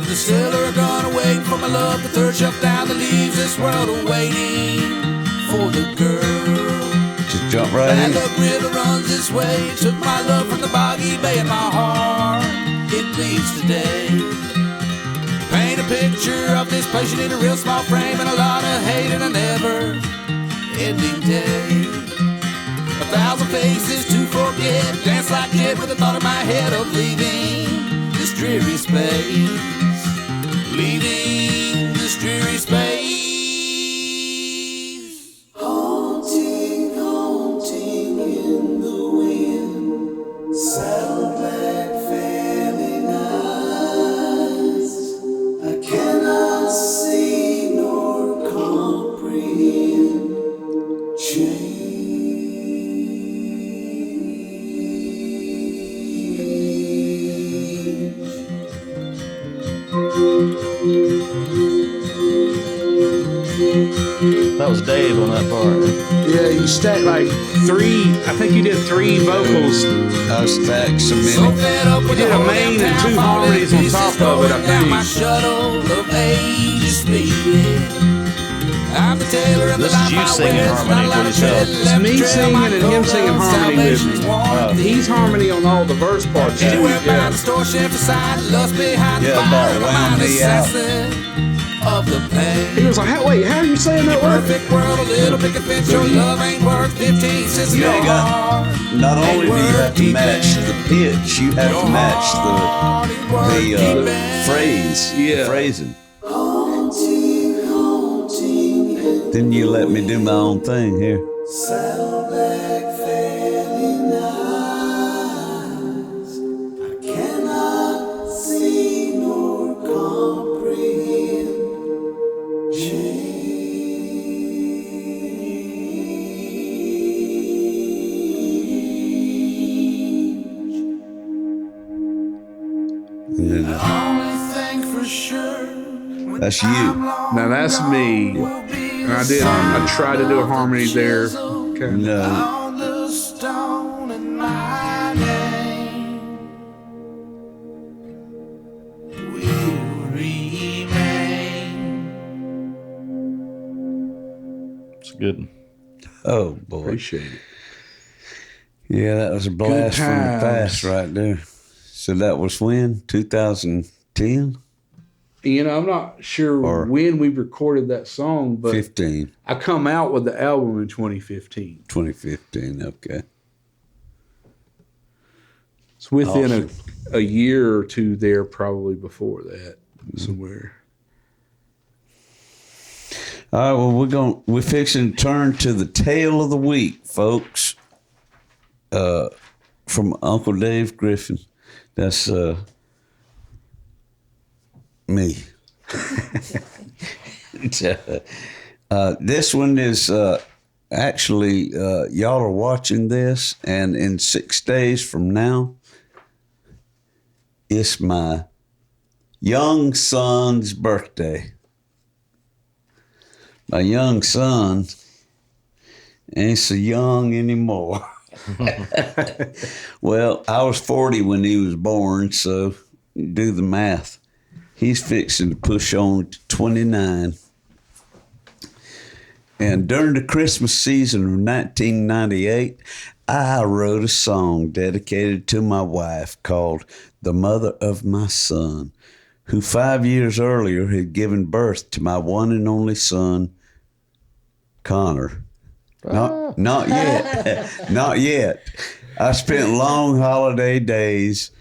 The sailor gone waiting for my love, the third shelf down the leaves, this world awaiting for the girl. Just jump right Bad in. Luck River runs this way. Took my love from the boggy bay, and my heart, it bleeds today. Paint a picture of this place, you need a real small frame and a lot of hate and a never-ending day. 1,000 faces to forget, dance like Jed with the thought in my head of leaving this dreary space. Leaving this dreary space. Haunting, haunting in the wind, saddleback failing eyes. I cannot see nor comprehend change. That was Dave on that part. Yeah, you stacked like 3. I think you did 3 vocals. I stacked some So in it. fed up with You did the a whole main damn and town 2 falling harmonies on pieces, top of it, going I down my think. shuttle of age is speeding. I'm the tailor of the This is life you I singing wear. harmony Not a lot with of yourself. tread It's left me to trail singing my and him coat singing of harmony with salvation's me. warm. He's harmony on all the verse parts. Anywhere Yeah. bound, distortion for side, lust behind the Yeah, fire, about my wound mind me out. assassin of the pain. He was like, wait, how are you saying that word? Perfect world, a little bit convinced your love ain't worth 15 cents. You ain't got. heart. Not only do you Ain't have to worth match keeping. the pitch, you have Your to match heart ain't worth the keeping. phrase. Yeah. The phrasing. Haunting, haunting, Then you let me do my own thing here. saddleback failing eyes. I cannot see nor comprehend And then, only thing for sure. that's you. Now that's me. And I tried to do a harmony there. Okay. No. On the stone in my name will remain. It's a good one. Oh boy. Appreciate it. Yeah, that was a blast from the times. past right there. So that was when? 2010? You know, I'm not sure Or- when we recorded that song, but 15. I come out with the album in 2015. 2015, okay. It's within Awesome. a year or two there, probably before that, somewhere. All right, well, we're fixing to turn to the tale of the week, folks. From Uncle Dave Griffin. That's me. This one is actually y'all are watching this, and in 6 days from now, it's my young son's birthday. My young son ain't so young anymore. Well, I was 40 when he was born, so do the math. He's fixing to push on to 29. And during the Christmas season of 1998, I wrote a song dedicated to my wife called The Mother of My Son, who 5 years earlier had given birth to my one and only son, Connor. Not yet. Not yet. I spent long holiday days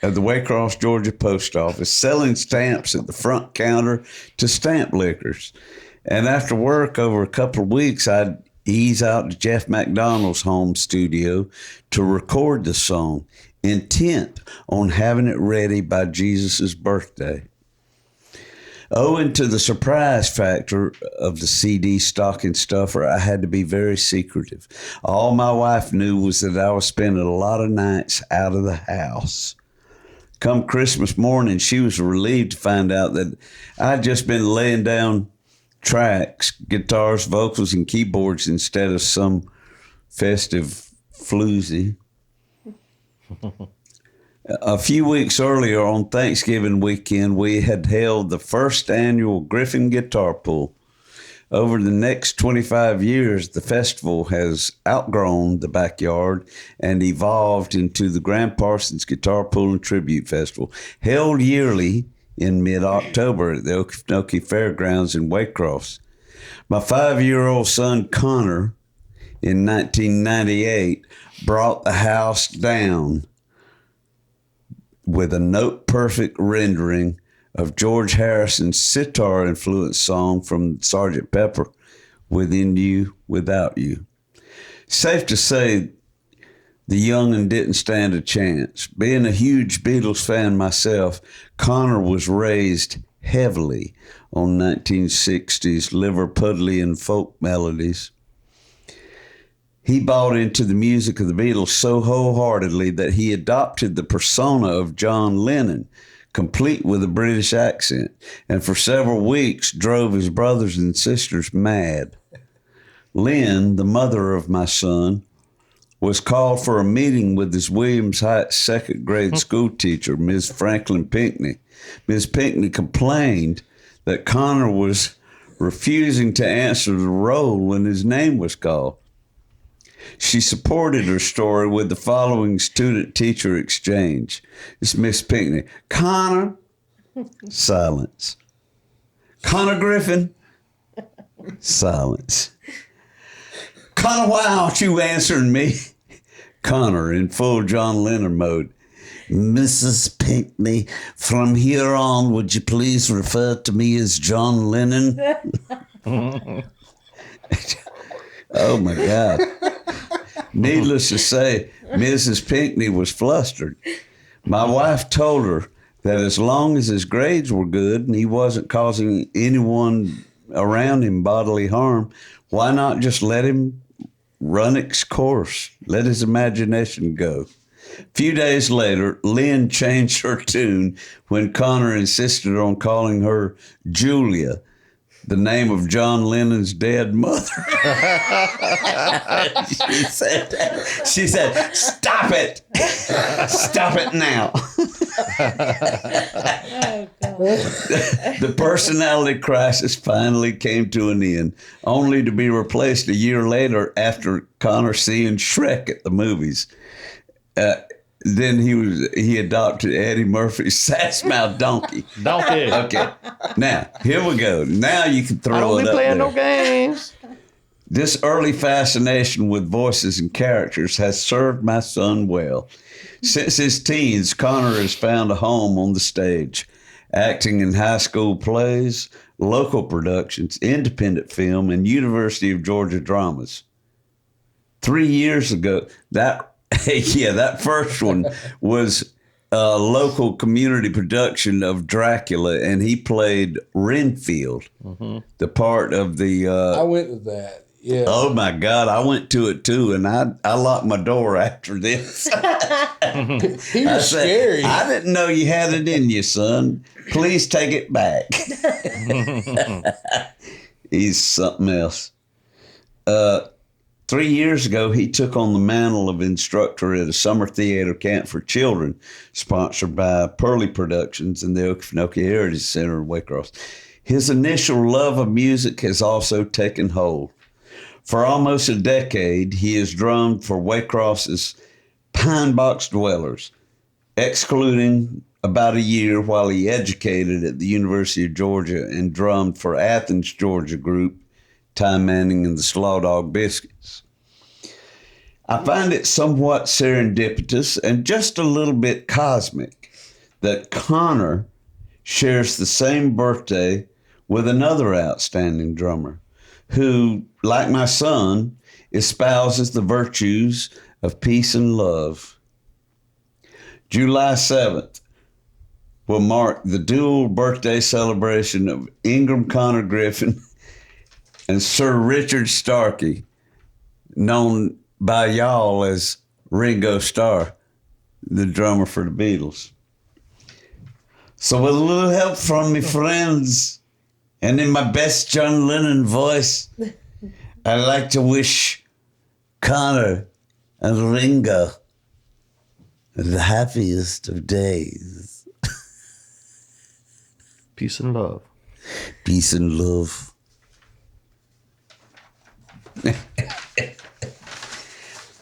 at the Waycross, Georgia post office selling stamps at the front counter to stamp lickers. And after work over a couple of weeks, I'd ease out to Jeff McDonald's home studio to record the song, intent on having it ready by Jesus' birthday. Owing to the surprise factor of the CD stocking stuffer, I had to be very secretive. All my wife knew was that I was spending a lot of nights out of the house. Come Christmas morning, she was relieved to find out that I'd just been laying down tracks, guitars, vocals, and keyboards instead of some festive floozy. A few weeks earlier on Thanksgiving weekend, we had held the first annual Griffin Guitar Pull. Over the next 25 years, the festival has outgrown the backyard and evolved into the Graham Parsons Guitar Pulling Tribute Festival, held yearly in mid-October at the Okefenokee Fairgrounds in Waycross. My 5-year-old son, Connor, in 1998, brought the house down with a note-perfect rendering of George Harrison's sitar-influenced song from Sgt. Pepper, Within You, Without You. Safe to say, the young'un didn't stand a chance. Being a huge Beatles fan myself, Connor was raised heavily on 1960s Liverpudlian folk melodies. He bought into the music of the Beatles so wholeheartedly that he adopted the persona of John Lennon, complete with a British accent, and for several weeks drove his brothers and sisters mad. Lynn, the mother of my son, was called for a meeting with his Williams Heights second grade school teacher, Ms. Franklin Pinckney. Ms. Pinckney complained that Connor was refusing to answer the roll when his name was called. She supported her story with the following student-teacher exchange. It's Miss Pinckney. Connor, silence. Connor Griffin, silence. Connor, why aren't you answering me? Connor, in full John Lennon mode. Mrs. Pinckney, from here on, would you please refer to me as John Lennon? Oh, my God. Needless to say, Mrs. Pinckney was flustered. My wife told her that as long as his grades were good and he wasn't causing anyone around him bodily harm, why not just let him run its course, let his imagination go? A few days later, Lynn changed her tune when Connor insisted on calling her Julia, the name of John Lennon's dead mother. she said, stop it. Stop it now. The personality crisis finally came to an end, only to be replaced a year later after Connor seeing Shrek at the movies. Then he adopted Eddie Murphy's sass-mouthed donkey. Donkey. Okay. Now, here we go. Now you can throw I don't it be up playing there. no games. This early fascination with voices and characters has served my son well. Since his teens, Connor has found a home on the stage, acting in high school plays, local productions, independent film, and University of Georgia dramas. 3 years ago, that first one was a local community production of Dracula, and he played Renfield, the part of the... I went to that. Yeah. Oh, my God. I went to it, too, and I locked my door after this. He was scary. I didn't know you had it in you, son. Please take it back. He's something else. 3 years ago, he took on the mantle of instructor at a summer theater camp for children, sponsored by Pearly Productions and the Okefenokee Heritage Center in Waycross. His initial love of music has also taken hold. For almost a decade, he has drummed for Waycross's Pine Box Dwellers, excluding about a year while he educated at the University of Georgia and drummed for Athens, Georgia group, Ty Manning and the Slaw Dog Biscuits. I find it somewhat serendipitous and just a little bit cosmic that Connor shares the same birthday with another outstanding drummer who, like my son, espouses the virtues of peace and love. July 7th will mark the dual birthday celebration of Ingram Connor Griffin and Sir Richard Starkey, known by y'all as Ringo Starr, the drummer for the Beatles. So with a little help from me friends, and in my best John Lennon voice, I'd like to wish Connor and Ringo the happiest of days. Peace and love. Peace and love.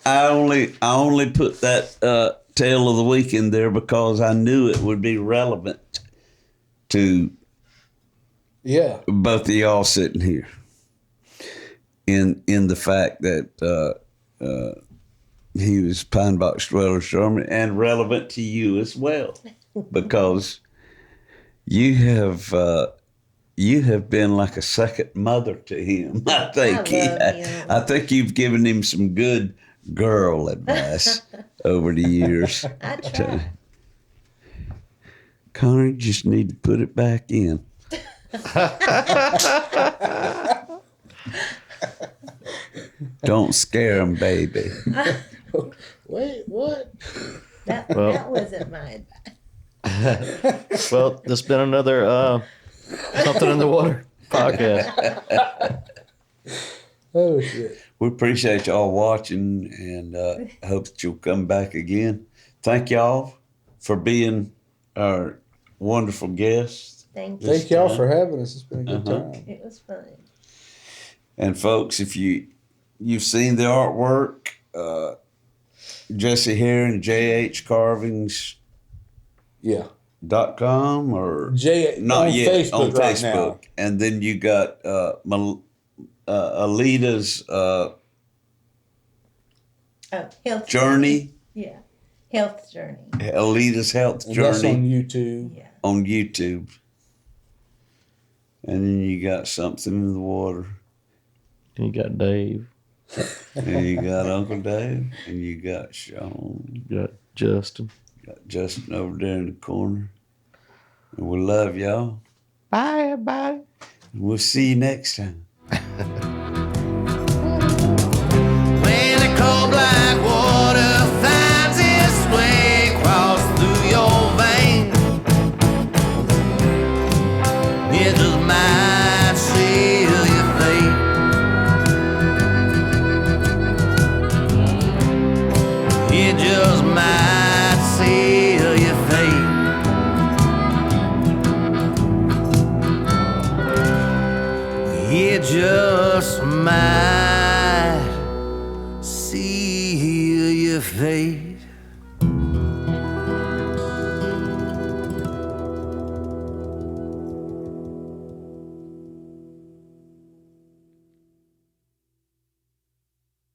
I only put that tale of the week in there because I knew it would be relevant to both of y'all sitting here. In the fact that he was Pine Box Dweller Sherman, and relevant to you as well, because you have been like a second mother to him. I think I think you've given him some good girl advice over the years. I try. Connor, you just need to put it back in. Don't scare him, baby. Wait, what? That wasn't my advice. Well, this has been another Something in the Water podcast. Oh, shit. We appreciate y'all watching, and hope that you'll come back again. Thank y'all for being our wonderful guests. Thank you. Thank y'all for having us. It's been a good time. It was fun. And folks, if you've seen the artwork, Jesse Herrin, jhcarvings.com or not on yet Facebook on right Facebook. now. And then you got Ellita's Health journey. Yeah. Health journey. Ellita's health And that's on journey YouTube. Yeah. on YouTube. And then you got Something in the Water. You got Dave. And you got Uncle Dave. And you got Sean. You got Justin. Got Justin over there in the corner. And we love y'all. Bye, everybody. And we'll see you next time. When the cold black water finds its way across through your veins, it just might seal your fate. It just might seal your fate. It just might seal your fate.